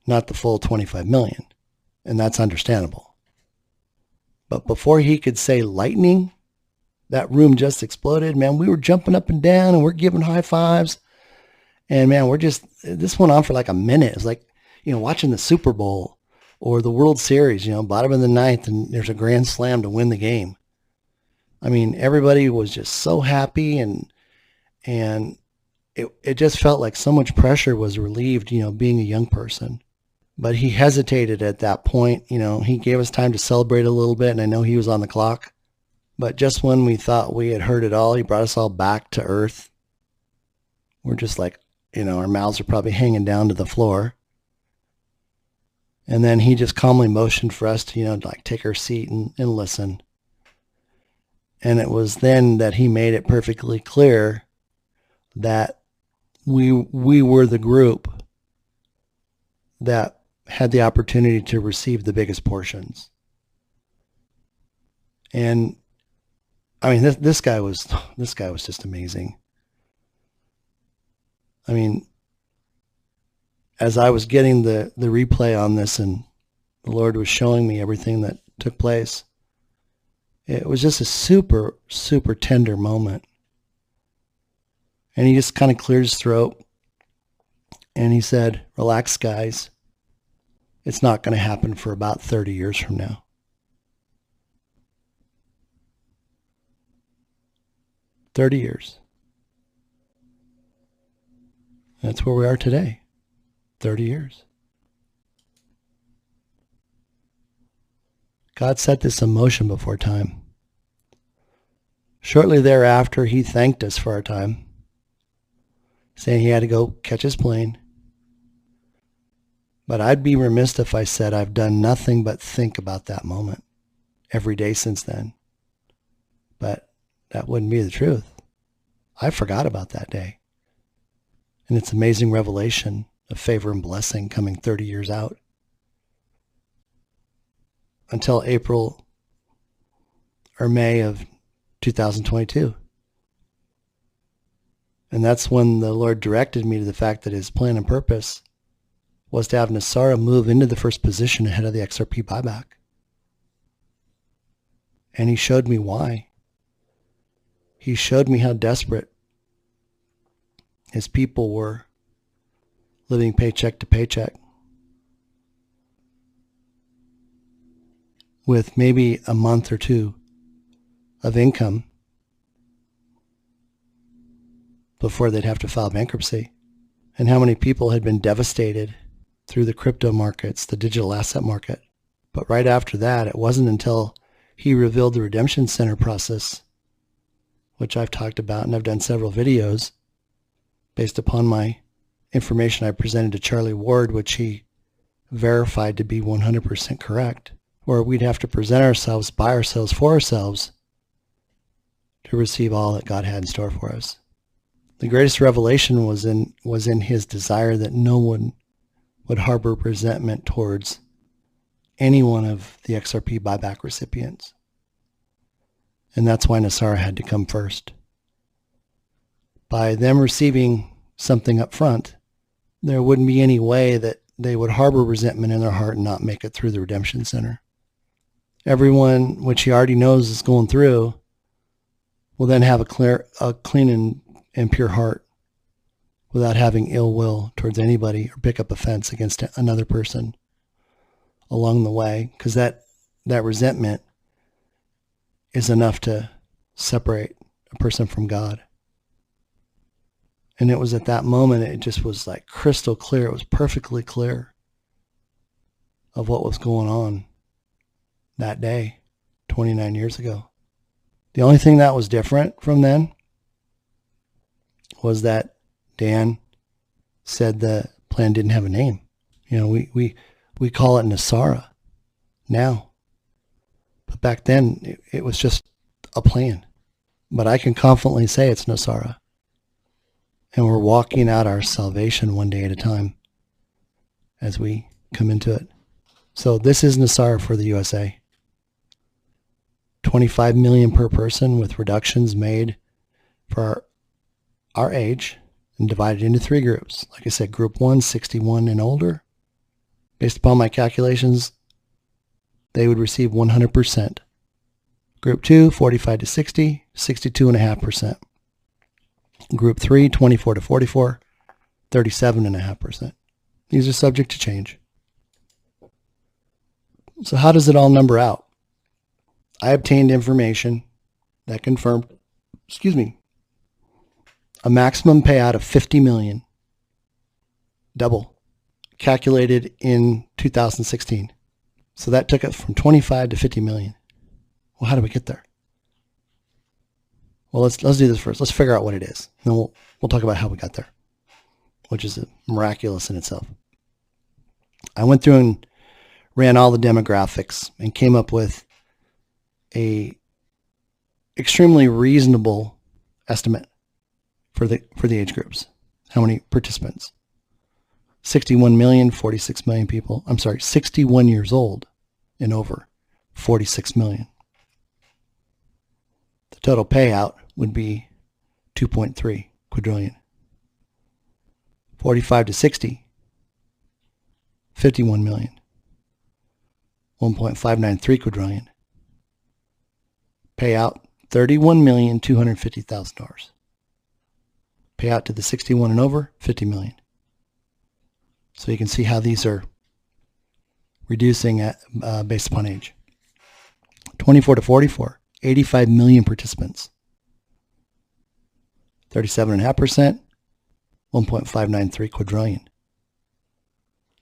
Not the full 25 million. And that's understandable. But before he could say lightning, that room just exploded. Man, we were jumping up and down and we're giving high fives. And man, this went on for like a minute. It's like, watching the Super Bowl or the World Series, bottom of the ninth, and there's a grand slam to win the game. I mean, everybody was just so happy, and it just felt like so much pressure was relieved, being a young person. But he hesitated at that point. He gave us time to celebrate a little bit, and I know he was on the clock. But just when we thought we had heard it all, he brought us all back to earth. We're just like, our mouths are probably hanging down to the floor. And then he just calmly motioned for us to, like take our seat and listen. And it was then that he made it perfectly clear that we were the group that had the opportunity to receive the biggest portions. And I mean, this guy was just amazing. I mean, as I was getting the replay on this and the Lord was showing me everything that took place, it was just a super, super tender moment. And he just kind of cleared his throat and he said, "Relax, guys. It's not going to happen for about 30 years from now." 30 years. That's where we are today. 30 years. God set this in motion before time. Shortly thereafter, he thanked us for our time, saying he had to go catch his plane. But I'd be remiss if I said I've done nothing but think about that moment every day since then. But that wouldn't be the truth. I forgot about that day. And it's amazing revelation of favor and blessing coming 30 years out. Until April or May of 2022. And that's when the Lord directed me to the fact that his plan and purpose was to have NESARA move into the first position ahead of the XRP buyback. And he showed me why. He showed me how desperate his people were living paycheck to paycheck with maybe a month or two of income before they'd have to file bankruptcy, and how many people had been devastated through the crypto markets, the digital asset market. But right after that, it wasn't until he revealed the redemption center process, which I've talked about and I've done several videos based upon my information I presented to Charlie Ward, which he verified to be 100% correct, where we'd have to present ourselves, buy ourselves for ourselves to receive all that God had in store for us. The greatest revelation was in his desire that no one would harbor resentment towards any one of the XRP buyback recipients. And that's why NESARA had to come first. By them receiving something up front, there wouldn't be any way that they would harbor resentment in their heart and not make it through the redemption center. Everyone, which he already knows is going through, will then have a clean and pure heart without having ill will towards anybody or pick up offense against another person along the way, because that resentment is enough to separate a person from God. And it was at that moment, it just was like crystal clear. It was perfectly clear of what was going on that day, 29 years ago. The only thing that was different from then was that Dan said the plan didn't have a name. You know, we call it NESARA now. But back then, it was just a plan. But I can confidently say it's NESARA. And we're walking out our salvation one day at a time as we come into it. So this is NESARA for the USA. 25 million per person with reductions made for our age and divided into 3 groups. Like I said, group 1, 61 and older. Based upon my calculations, they would receive 100%. Group 2, 45 to 60, 62.5%. Group 3, 24 to 44, 37.5%. These are subject to change. So how does it all number out? I obtained information that confirmed, a maximum payout of 50 million, double, calculated in 2016. So that took it from 25 to 50 million. Well, how do we get there? Well, let's do this first. Let's figure out what it is. And then we'll talk about how we got there, which is miraculous in itself. I went through and ran all the demographics and came up with a extremely reasonable estimate for the age groups. How many participants? 61 million, 46 million people. I'm sorry, 61 years old and over, 46 million. The total payout would be 2.3 quadrillion. 45 to 60, 51 million. 1.593 quadrillion. Payout $31,250,000. Payout to the 61 and over, 50 million. So you can see how these are reducing based upon age. 24 to 44, 85 million participants. 37.5%, 1.593 quadrillion.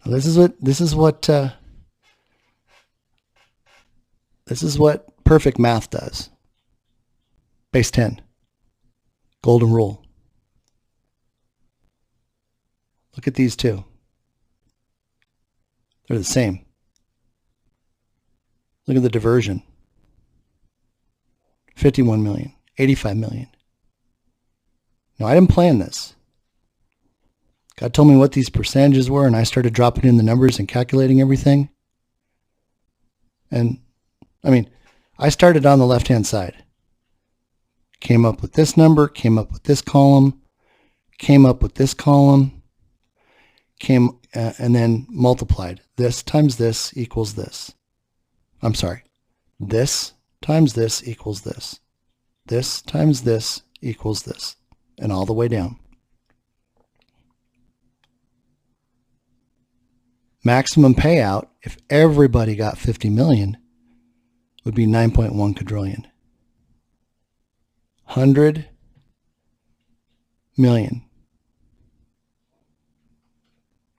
Now this is what perfect math does. Base 10. Golden rule. Look at these two. They're the same. Look at the diversion. 51 million, 85 million. Now, I didn't plan this. God told me what these percentages were, and I started dropping in the numbers and calculating everything. And, I started on the left-hand side. Came up with this number, came up with this column, came up with this column, and then multiplied. This times this equals this. I'm sorry. This times this equals this. This times this equals this. And all the way down. Maximum payout, if everybody got 50 million, would be 9.1 quadrillion. 100 million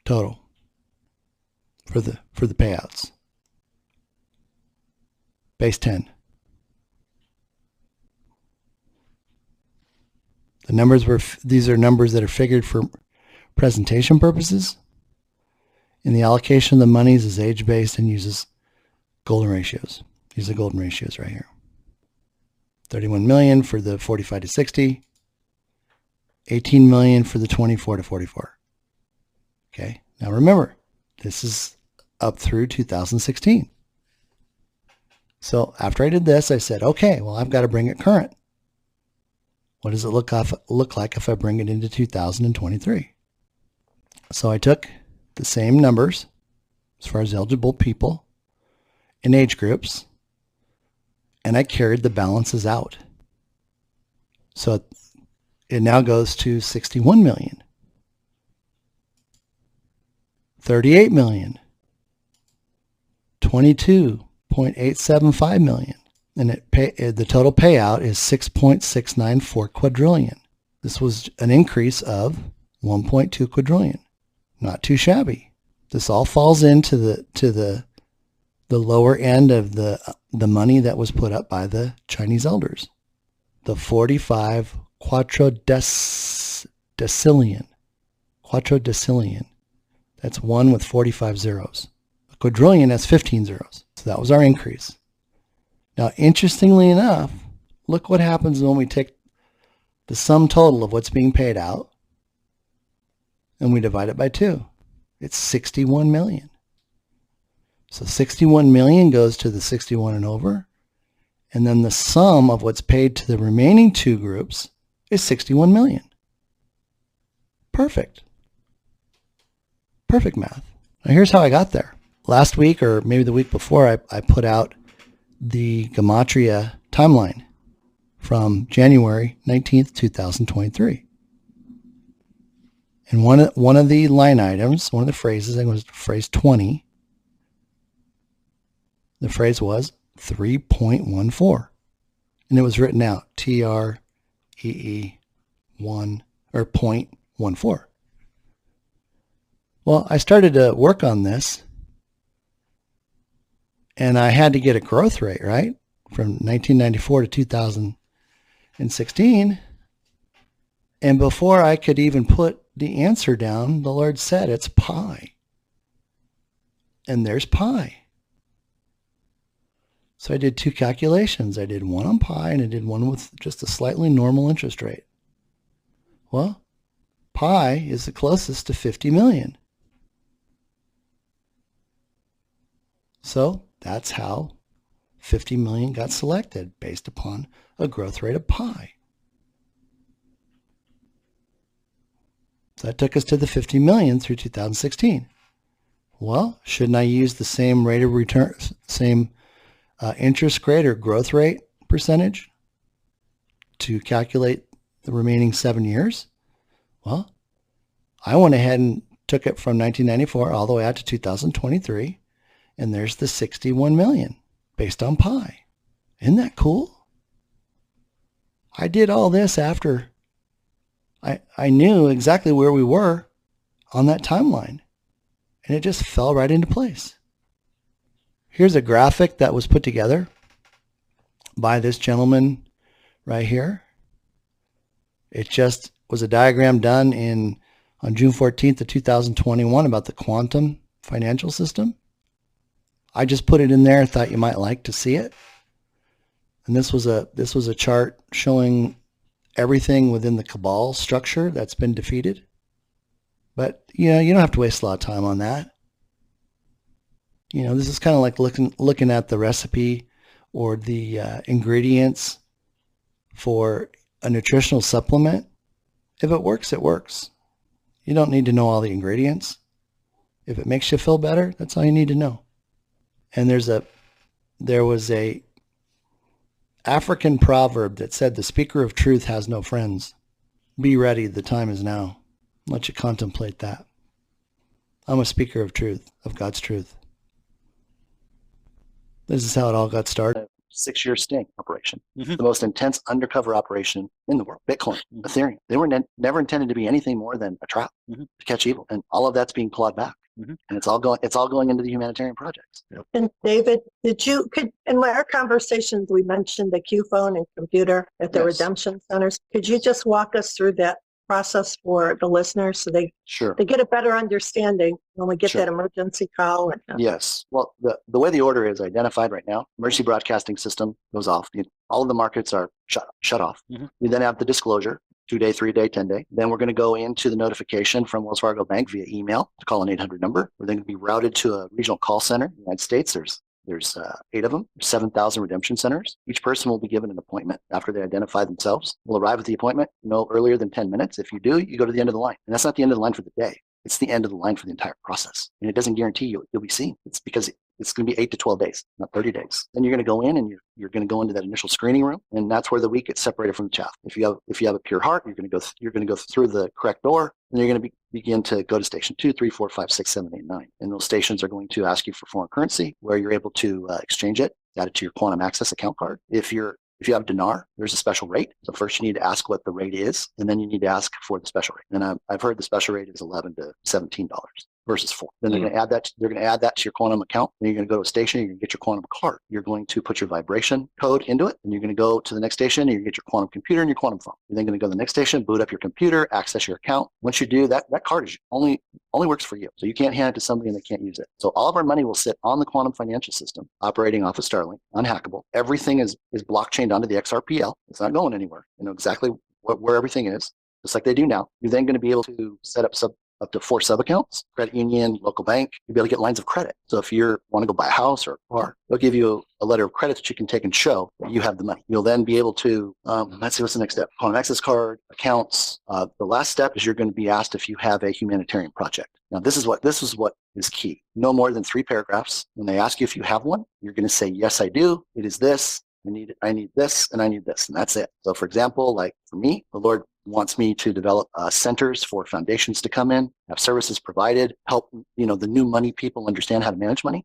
total for the payouts. Base 10. The numbers these are numbers that are figured for presentation purposes. And the allocation of the monies is age-based and uses golden ratios. These are golden ratios right here. 31 million for the 45 to 60. 18 million for the 24 to 44. Okay, now remember, this is up through 2016. So after I did this, I said, okay, well, I've got to bring it current. What does it look like if I bring it into 2023? So I took the same numbers as far as eligible people in age groups, and I carried the balances out. So it now goes to 61 million, 38 million, 22.875 million. And the total payout is 6.694 quadrillion. This was an increase of 1.2 quadrillion. Not too shabby. This all falls into the lower end of the money that was put up by the Chinese elders. The 45 quadrodecillion. Quadrodecillion. That's one with 45 zeros. A quadrillion has 15 zeros. So that was our increase. Now, interestingly enough, look what happens when we take the sum total of what's being paid out and we divide it by 2. It's 61 million. So 61 million goes to the 61 and over, and then the sum of what's paid to the remaining two groups is 61 million. Perfect. Perfect math. Now here's how I got there. Last week, or maybe the week before, I put out the Gematria timeline from January 19th, 2023. And one of the line items, one of the phrases, I think it was phrase 20, the phrase was 3.14. And it was written out, TREE 1 or 0.14. Well, I started to work on this, and I had to get a growth rate, right? From 1994 to 2016. And before I could even put the answer down, the Lord said, it's pi. And there's pi. So I did two calculations. I did one on pi, and I did one with just a slightly normal interest rate. Well, pi is the closest to 50 million. So that's how 50 million got selected based upon a growth rate of pi. So that took us to the 50 million through 2016. Well, shouldn't I use the same rate of return, same interest rate or growth rate percentage to calculate the remaining 7 years? Well, I went ahead and took it from 1994 all the way out to 2023, and there's the 61 million based on pi. Isn't that cool? I did all this after I knew exactly where we were on that timeline, and it just fell right into place. Here's a graphic that was put together by this gentleman right here. It just was a diagram done on June 14th of 2021 about the quantum financial system. I just put it in there, thought you might like to see it. And this was a chart showing everything within the cabal structure that's been defeated. But you don't have to waste a lot of time on that. This is kind of like looking at the recipe or the ingredients for a nutritional supplement. If it works, it works. You don't need to know all the ingredients. If it makes you feel better, that's all you need to know. And there was a African proverb that said, the speaker of truth has no friends. Be ready, the time is now. Let you contemplate that. I'm a speaker of truth, of God's truth. This is how it all got started. 6-year sting operation, the most intense undercover operation in the world. Bitcoin, Ethereum, they were never intended to be anything more than a trap to catch evil, and all of that's being clawed back. And it's all going into the humanitarian projects. And David, in our conversations, we mentioned the Q phone and computer at the redemption centers. Could you just walk us through that process for the listeners so they get a better understanding when we get that emergency call? Yes. Well, the way the order is identified right now, emergency broadcasting system goes off. All of the markets are shut off. We then have the disclosure, 2-day, 3-day, 10-day. Then we're going to go into the notification from Wells Fargo Bank via email to call an 800 number. We're then going to be routed to a regional call center in the United States. There's 8 of them, 7,000 redemption centers. Each person will be given an appointment after they identify themselves. We'll arrive at the appointment no earlier than 10 minutes. If you do, you go to the end of the line. And that's not the end of the line for the day. It's the end of the line for the entire process. And it doesn't guarantee you'll be seen. It's because it's going to be 8 to 12 days, not 30 days. Then you're going to go in and you're going to go into that initial screening room, and that's where the wheat gets separated from the chaff. If you have a pure heart, you're going to go through the correct door, and you're going to begin to go to station 2, 3, 4, 5, 6, 7, 8, 9. And those stations are going to ask you for foreign currency, where you're able to exchange it, add it to your quantum access account card. If you have dinar, there's a special rate. So first you need to ask what the rate is, and then you need to ask for the special rate. And I've heard the special rate is $11 to $17 versus $4. Then they're going to add that. They're going to add that to your quantum account. Then you're going to go to a station. You're going to get your quantum card. You're going to put your vibration code into it, and you're going to go to the next station. And you're going to get your quantum computer and your quantum phone. You're then going to go to the next station, boot up your computer, access your account. Once you do that, that card is only works for you. So you can't hand it to somebody and they can't use it. So all of our money will sit on the quantum financial system, operating off of Starlink, unhackable. Everything is blockchained onto the XRPL. It's not going anywhere. You know exactly where everything is, just like they do now. You're then going to be able to set up up to 4 sub-accounts, credit union, local bank. You'll be able to get lines of credit. So if you want to go buy a house or a car, they'll give you a letter of credit that you can take and show that you have the money. You'll then be able to, let's see, what's the next step? Quantum access card, accounts. The last step is you're going to be asked if you have a humanitarian project. Now, this is what is key. No more than 3 paragraphs. When they ask you if you have one, you're going to say, yes, I do. It is this. I need this, and I need this, and that's it. So for example, like for me, the Lord wants me to develop centers for foundations to come in, have services provided, help the new money people understand how to manage money,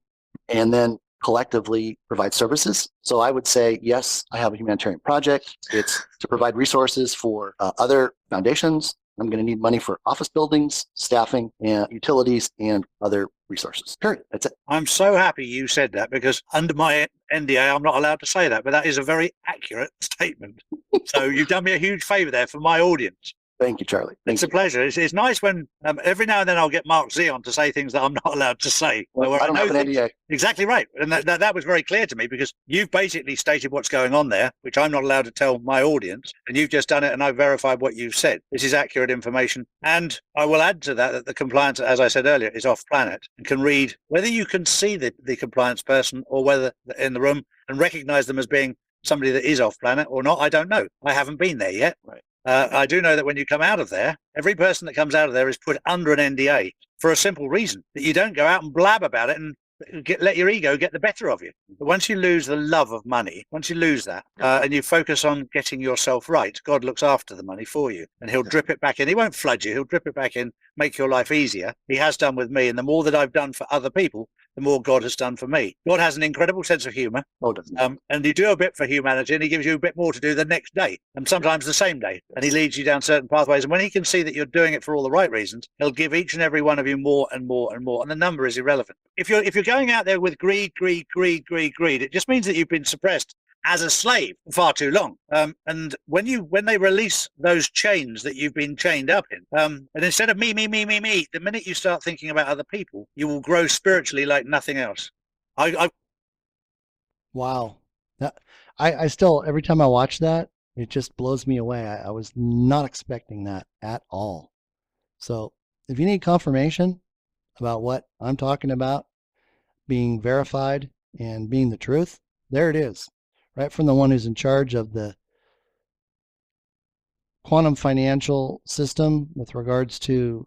and then collectively provide services. So I would say, yes, I have a humanitarian project. It's to provide resources for other foundations. I'm going to need money for office buildings, staffing, and utilities, and other resources. Period. That's it. I'm so happy you said that, because under my NDA, I'm not allowed to say that, but that is a very accurate statement. So you've done me a huge favor there for my audience. Thank you, Charlie. It's a pleasure. It's nice when every now and then I'll get Mark Z on to say things that I'm not allowed to say. Well, I don't have an NDA. Exactly right. And that was very clear to me, because you've basically stated what's going on there, which I'm not allowed to tell my audience. And you've just done it, and I've verified what you've said. This is accurate information. And I will add to that the compliance, as I said earlier, is off planet and can read whether you can see the compliance person or whether in the room, and recognize them as being somebody that is off planet or not, I don't know. I haven't been there yet. Right. I do know that when you come out of there, every person that comes out of there is put under an NDA for a simple reason, that you don't go out and blab about it and let your ego get the better of you. But once you lose the love of money, once you lose that, and you focus on getting yourself right, God looks after the money for you, and he'll drip it back in. He won't flood you. He'll drip it back in, make your life easier. He has done with me. And the more that I've done for other people, the more God has done for me. God has an incredible sense of humor. Oh, doesn't he? And you do a bit for humanity, and he gives you a bit more to do the next day, and sometimes the same day. And he leads you down certain pathways. And when he can see that you're doing it for all the right reasons, he'll give each and every one of you more and more and more. And the number is irrelevant. If you're going out there with greed, it just means that you've been suppressed as a slave for far too long. And when they release those chains that you've been chained up in, and instead of me, the minute you start thinking about other people, you will grow spiritually like nothing else. Wow. I still, every time I watch that, it just blows me away. I was not expecting that at all. So if you need confirmation about what I'm talking about being verified and being the truth, there it is. Right from the one who's in charge of the quantum financial system with regards to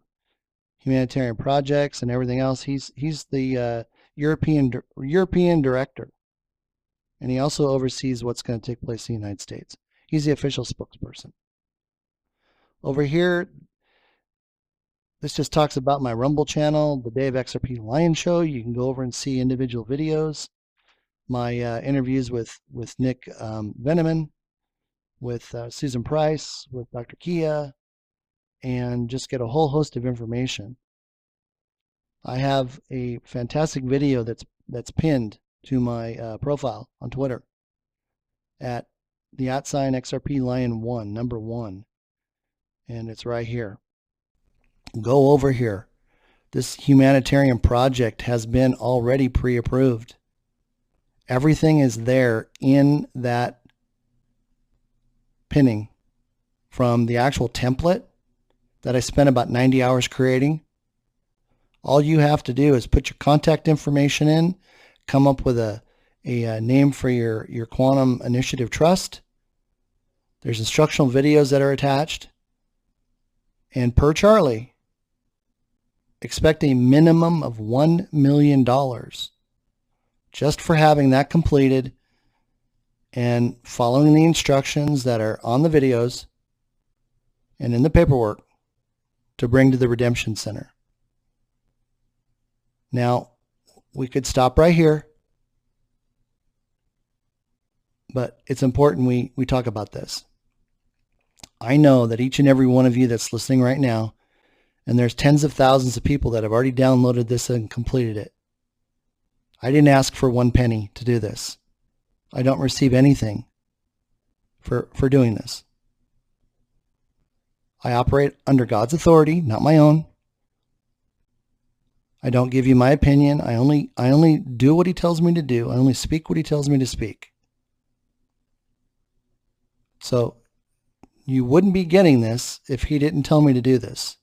humanitarian projects and everything else. He's the European director, and he also oversees what's going to take place in the United States. He's the official spokesperson. Over here, this just talks about my Rumble channel, the Day of XRP Lion Show. You can go over and see individual videos. My interviews with Nick Veneman, with Susan Price, with Dr. Kia, and just get a whole host of information. I have a fantastic video that's pinned to my profile on Twitter at the @XRPLion1, number 1, and it's right here. Go over here. This humanitarian project has been already pre-approved. Everything is there in that pinning, from the actual template that I spent about 90 hours creating. All you have to do is put your contact information in, come up with a name for your Quantum Initiative Trust. There's instructional videos that are attached. And per Charlie, expect a minimum of $1 million just for having that completed and following the instructions that are on the videos and in the paperwork to bring to the Redemption Center. Now, we could stop right here, but it's important we talk about this. I know that each and every one of you that's listening right now, and there's tens of thousands of people that have already downloaded this and completed it. I didn't ask for 1 penny to do this. I don't receive anything for doing this. I operate under God's authority, not my own. I don't give you my opinion. I only do what he tells me to do. I only speak what he tells me to speak. So you wouldn't be getting this if he didn't tell me to do this,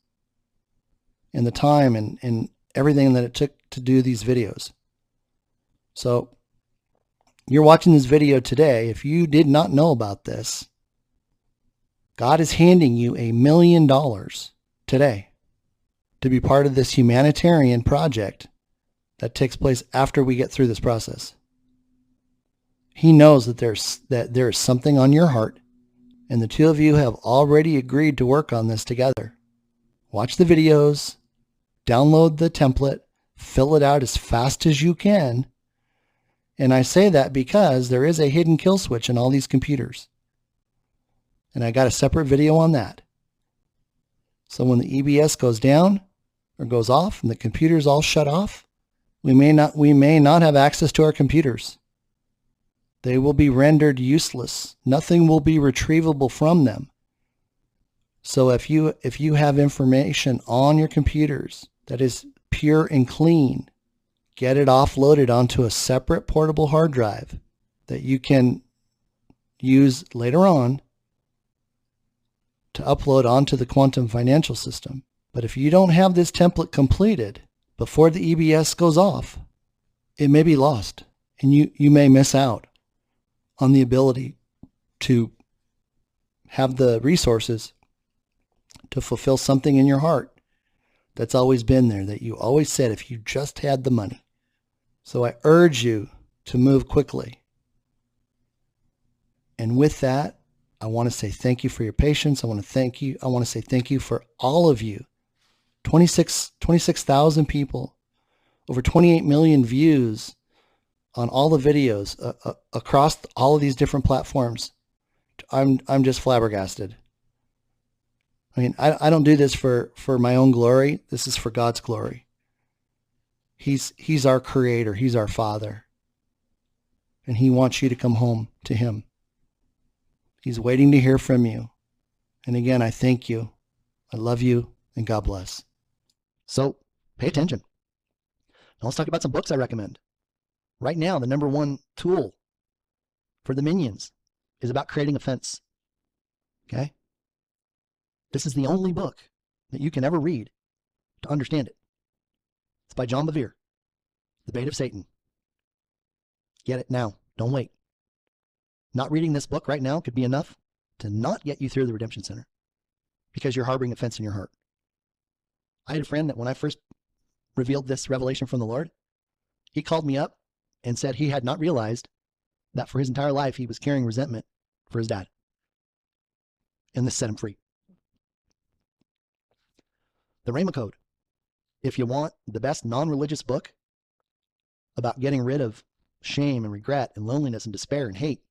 and the time and everything that it took to do these videos. So you're watching this video today. If you did not know about this, God is handing you $1 million today to be part of this humanitarian project that takes place after we get through this process. He knows that there is something on your heart, and the two of you have already agreed to work on this together. Watch the videos, download the template, fill it out as fast as you can. And I say that because there is a hidden kill switch in all these computers. And I got a separate video on that. So when the EBS goes down or goes off and the computers all shut off, we may not have access to our computers. They will be rendered useless. Nothing will be retrievable from them. So if you have information on your computers that is pure and clean, get it offloaded onto a separate portable hard drive that you can use later on to upload onto the quantum financial system. But if you don't have this template completed before the EBS goes off, it may be lost and you may miss out on the ability to have the resources to fulfill something in your heart that's always been there, that you always said if you just had the money. So I urge you to move quickly. And with that, I want to say thank you for your patience. I want to say thank you for all of you. 26,000 people, over 28 million views on all the videos across all of these different platforms. I'm just flabbergasted. I mean, I don't do this for my own glory. This is for God's glory. He's our creator. He's our father. And he wants you to come home to him. He's waiting to hear from you. And again, I thank you. I love you, and God bless. So pay attention. Now let's talk about some books I recommend. Right now, the number one tool for the minions is about creating a fence. Okay? This is the only book that you can ever read to understand it. It's by John Bevere, The Bait of Satan. Get it now. Don't wait. Not reading this book right now could be enough to not get you through the Redemption Center because you're harboring offense in your heart. I had a friend that when I first revealed this revelation from the Lord, he called me up and said he had not realized that for his entire life he was carrying resentment for his dad. And this set him free. The Rhema Code. If you want the best non-religious book about getting rid of shame and regret and loneliness and despair and hate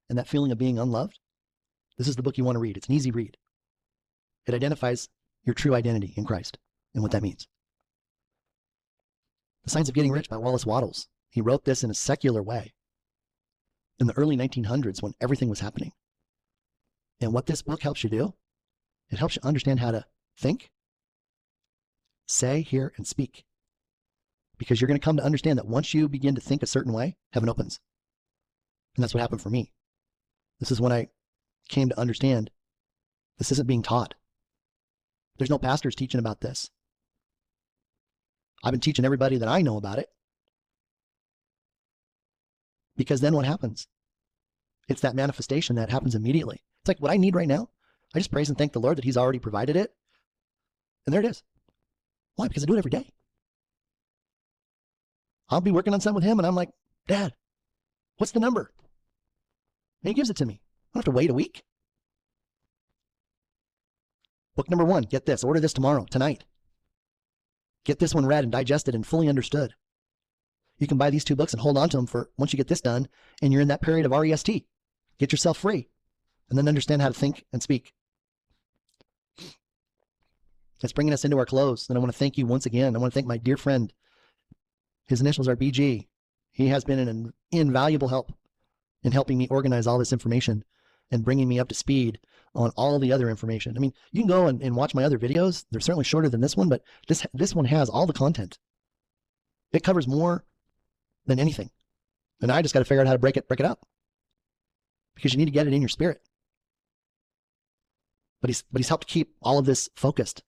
and that feeling of being unloved, this is the book you want to read. It's an easy read. It identifies your true identity in Christ and what that means. The Science of Getting Rich by Wallace Wattles. He wrote this in a secular way in the early 1900s when everything was happening. And what this book helps you do, it helps you understand how to think, say, hear, and speak. Because you're going to come to understand that once you begin to think a certain way, heaven opens. And that's what happened for me. This is when I came to understand this isn't being taught. There's no pastors teaching about this. I've been teaching everybody that I know about it. Because then what happens? It's that manifestation that happens immediately. It's like what I need right now. I just praise and thank the Lord that he's already provided it. And there it is. Why? Because I do it every day. I'll be working on something with him and I'm like, Dad, what's the number? And he gives it to me. I don't have to wait a week. Book number 1, get this. Order this tomorrow, tonight. Get this one read and digested and fully understood. You can buy these 2 books and hold on to them for once you get this done and you're in that period of REST. Get yourself free and then understand how to think and speak. It's bringing us into our close. And I want to thank you once again. I want to thank my dear friend. His initials are BG. He has been an invaluable help in helping me organize all this information and bringing me up to speed on all the other information. I mean, you can go and watch my other videos. They're certainly shorter than this one, but this one has all the content. It covers more than anything. And I just got to figure out how to break it up. Because you need to get it in your spirit. But he's helped keep all of this focused.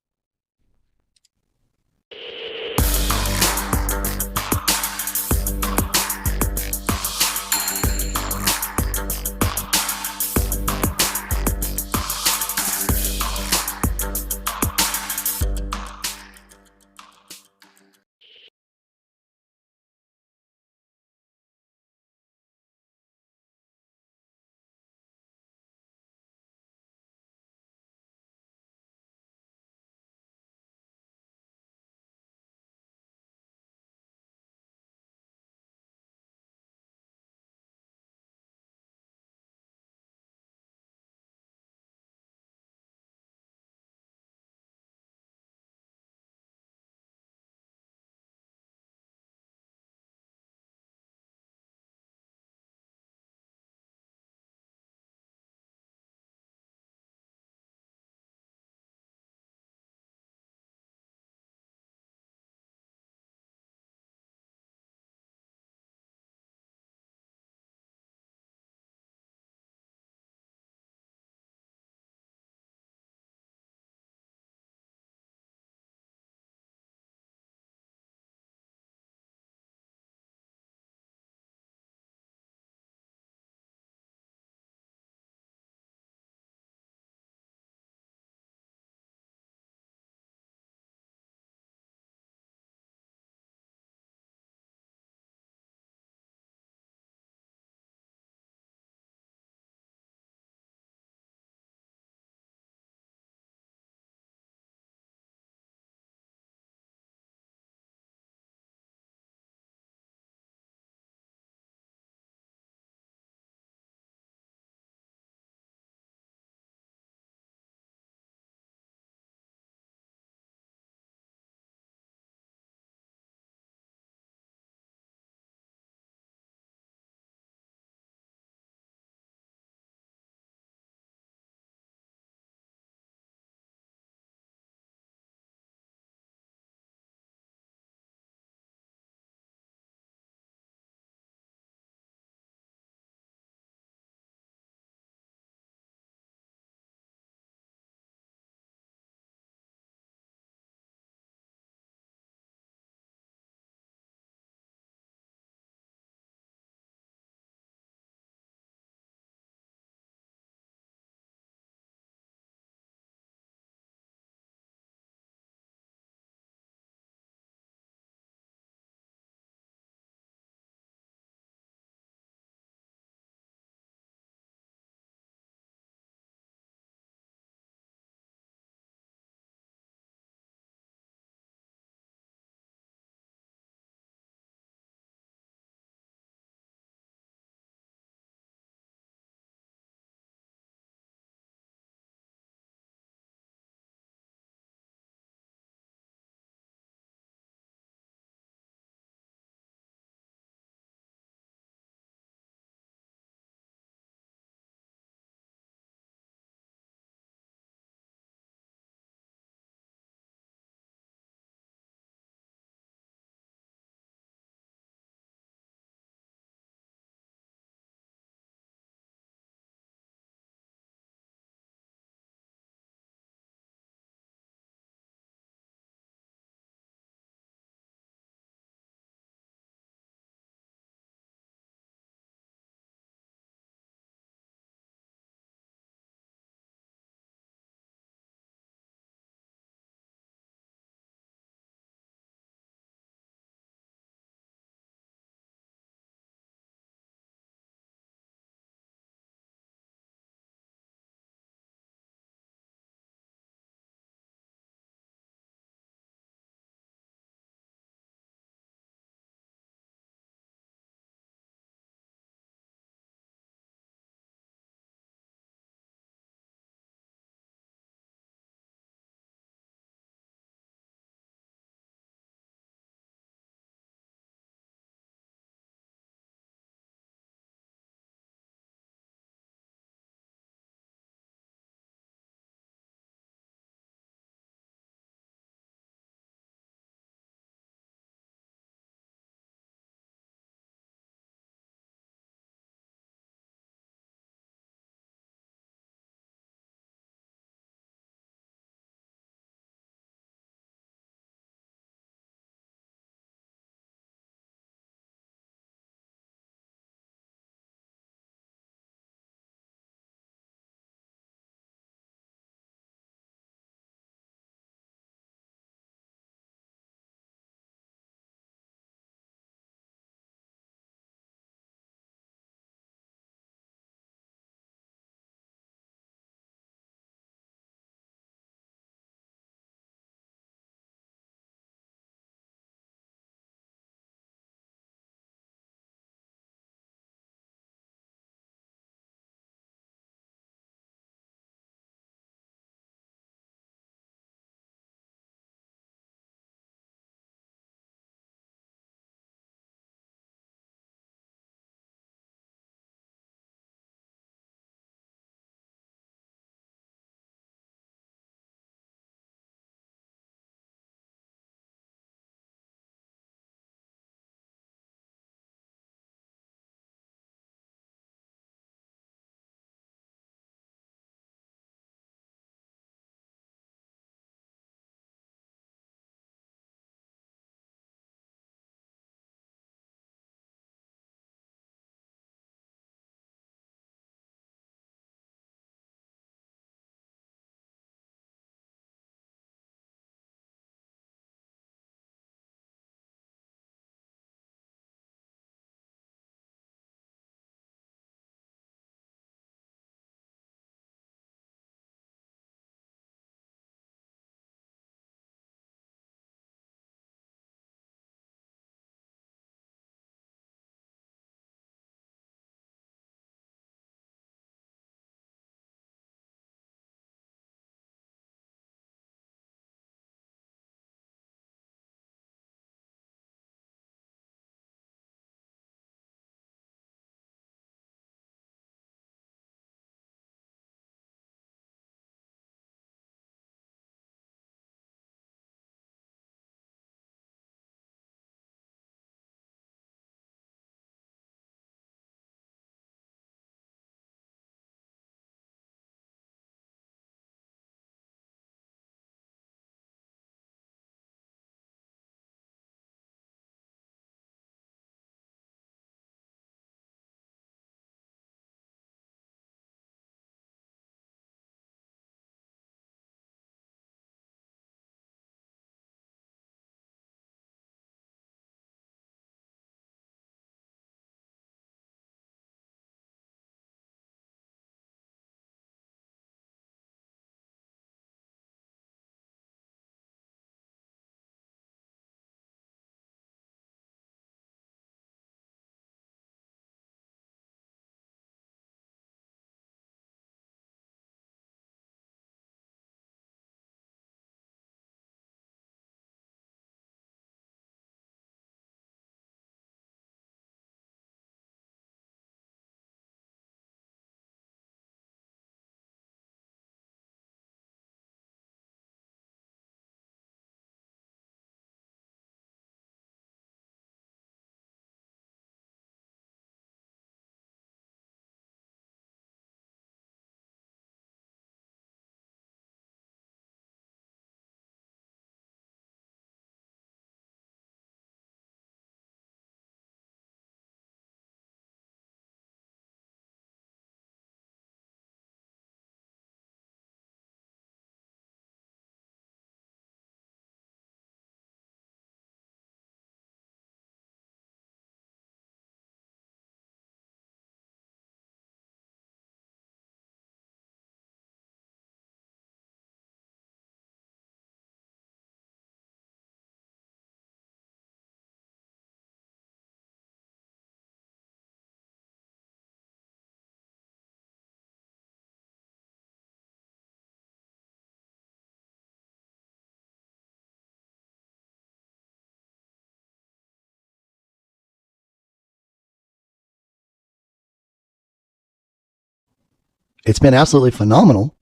it's been absolutely phenomenal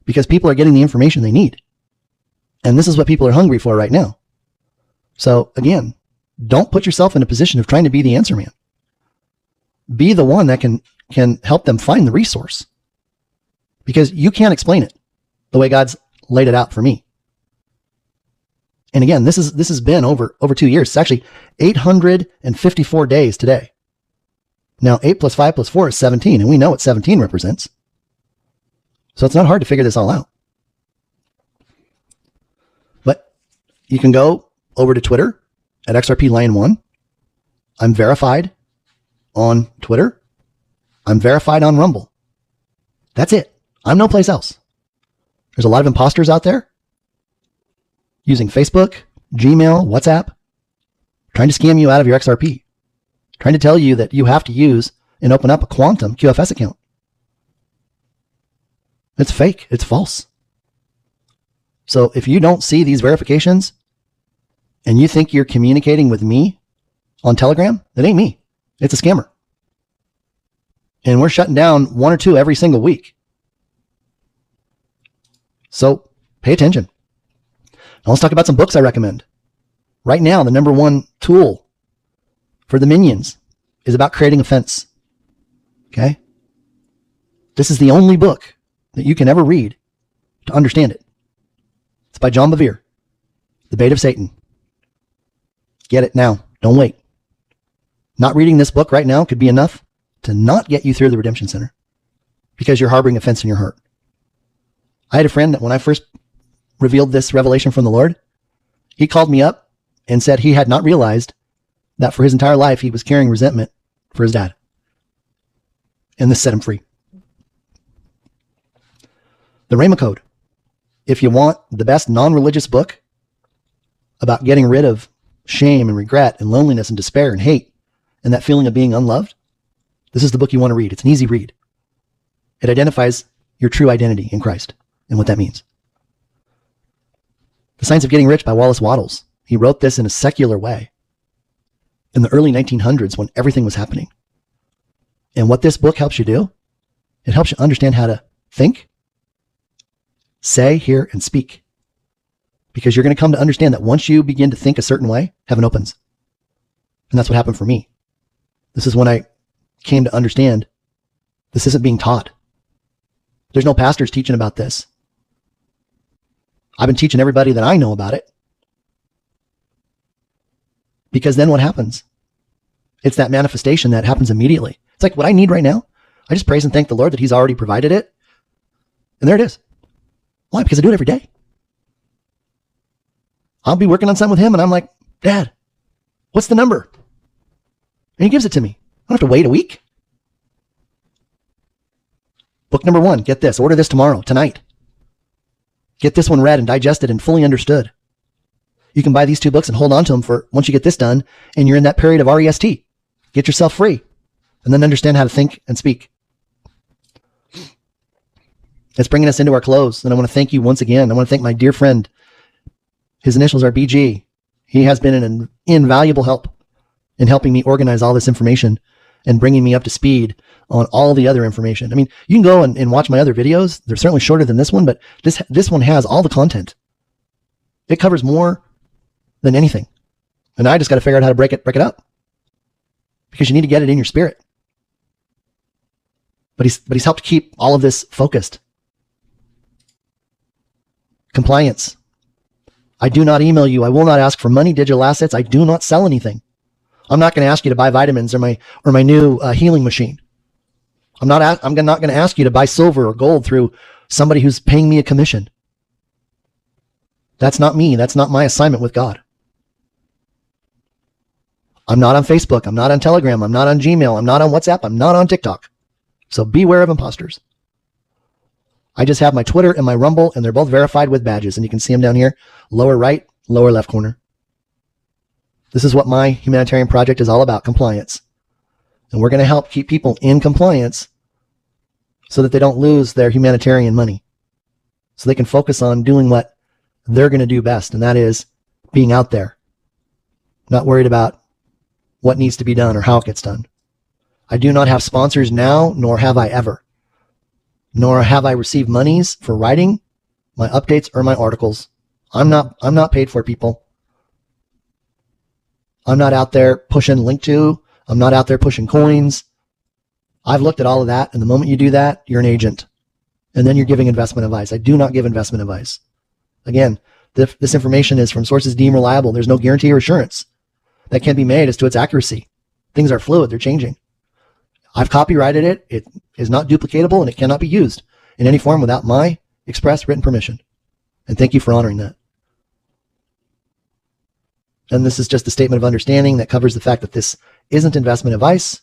because people are getting the information they need. And this is what people are hungry for right now. So again, don't put yourself in a position of trying to be the answer man. Be the one that can help them find the resource, because you can't explain it the way God's laid it out for me. And again, this has been over 2 years. It's actually 854 days today. Now 8 plus 5 plus 4 is 17, and we know what 17 represents. So it's not hard to figure this all out. But you can go over to Twitter at XRPLION-MAN. I'm verified on Twitter. I'm verified on Rumble. That's it. I'm no place else. There's a lot of imposters out there using Facebook, Gmail, WhatsApp, trying to scam you out of your XRP, trying to tell you that you have to use and open up a Quantum QFS account. It's fake. It's false. So if you don't see these verifications and you think you're communicating with me on Telegram, that ain't me. It's a scammer. And we're shutting down 1 or 2 every single week. So pay attention. Now let's talk about some books I recommend. Right now, the number 1 tool for the minions is about creating a fence. Okay? This is the only book that you can ever read to understand it. It's by John Bevere, The Bait of Satan. Get it now. Don't wait. Not reading this book right now could be enough to not get you through the Redemption Center because you're harboring offense in your heart. I had a friend that when I first revealed this revelation from the Lord, he called me up and said he had not realized that for his entire life he was carrying resentment for his dad. And this set him free. The Rhema Code. If you want the best non-religious book about getting rid of shame and regret and loneliness and despair and hate and that feeling of being unloved, this is the book you want to read. It's an easy read. It identifies your true identity in Christ and what that means. The Science of Getting Rich by Wallace Wattles. He wrote this in a secular way in the early 1900s when everything was happening. And what this book helps you do, it helps you understand how to think, say, hear, and speak. Because you're going to come to understand that once you begin to think a certain way, heaven opens. And that's what happened for me. This is when I came to understand this isn't being taught. There's no pastors teaching about this. I've been teaching everybody that I know about it. Because then what happens? It's that manifestation that happens immediately. It's like what I need right now. I just praise and thank the Lord that he's already provided it. And there it is. Why? Because I do it every day. I'll be working on something with him and I'm like, Dad, what's the number? And he gives it to me. I don't have to wait a week. Book number 1, get this. Order this tomorrow, tonight. Get this one read and digested and fully understood. You can buy these 2 books and hold on to them for once you get this done and you're in that period of REST. Get yourself free and then understand how to think and speak. It's bringing us into our close. And I want to thank you once again. I want to thank my dear friend. His initials are BG. He has been an invaluable help in helping me organize all this information and bringing me up to speed on all the other information. I mean, you can go and watch my other videos. They're certainly shorter than this one, but this one has all the content. It covers more than anything. And I just got to figure out how to break it up because you need to get it in your spirit. But he's helped keep all of this focused. Compliance. I do not email you. I will not ask for money, digital assets. I do not sell anything. I'm not going to ask you to buy vitamins or my new healing machine. I'm not going to ask you to buy silver or gold through somebody who's paying me a commission. That's not me. That's not my assignment with God. I'm not on Facebook. I'm not on Telegram. I'm not on Gmail. I'm not on WhatsApp. I'm not on TikTok. So beware of imposters. I just have my Twitter and my Rumble, and they're both verified with badges. And you can see them down here, lower right, lower left corner. This is what my Humanitarian Project is all about, compliance. And we're going to help keep people in compliance so that they don't lose their humanitarian money. So they can focus on doing what they're going to do best, and that is being out there. Not worried about what needs to be done or how it gets done. I do not have sponsors now, nor have I ever. nor have I received monies for writing my updates or my articles. I'm not paid for, people. I'm not out there pushing link to. I'm not out there pushing coins. I've looked at all of that, and the moment you do that, you're an agent. And then you're giving investment advice. I do not give investment advice. Again, this information is from sources deemed reliable. There's no guarantee or assurance that can be made as to its accuracy. Things are fluid. They're changing. I've copyrighted it. It is not duplicatable, and it cannot be used in any form without my express written permission. And thank you for honoring that. And this is just a statement of understanding that covers the fact that this isn't investment advice.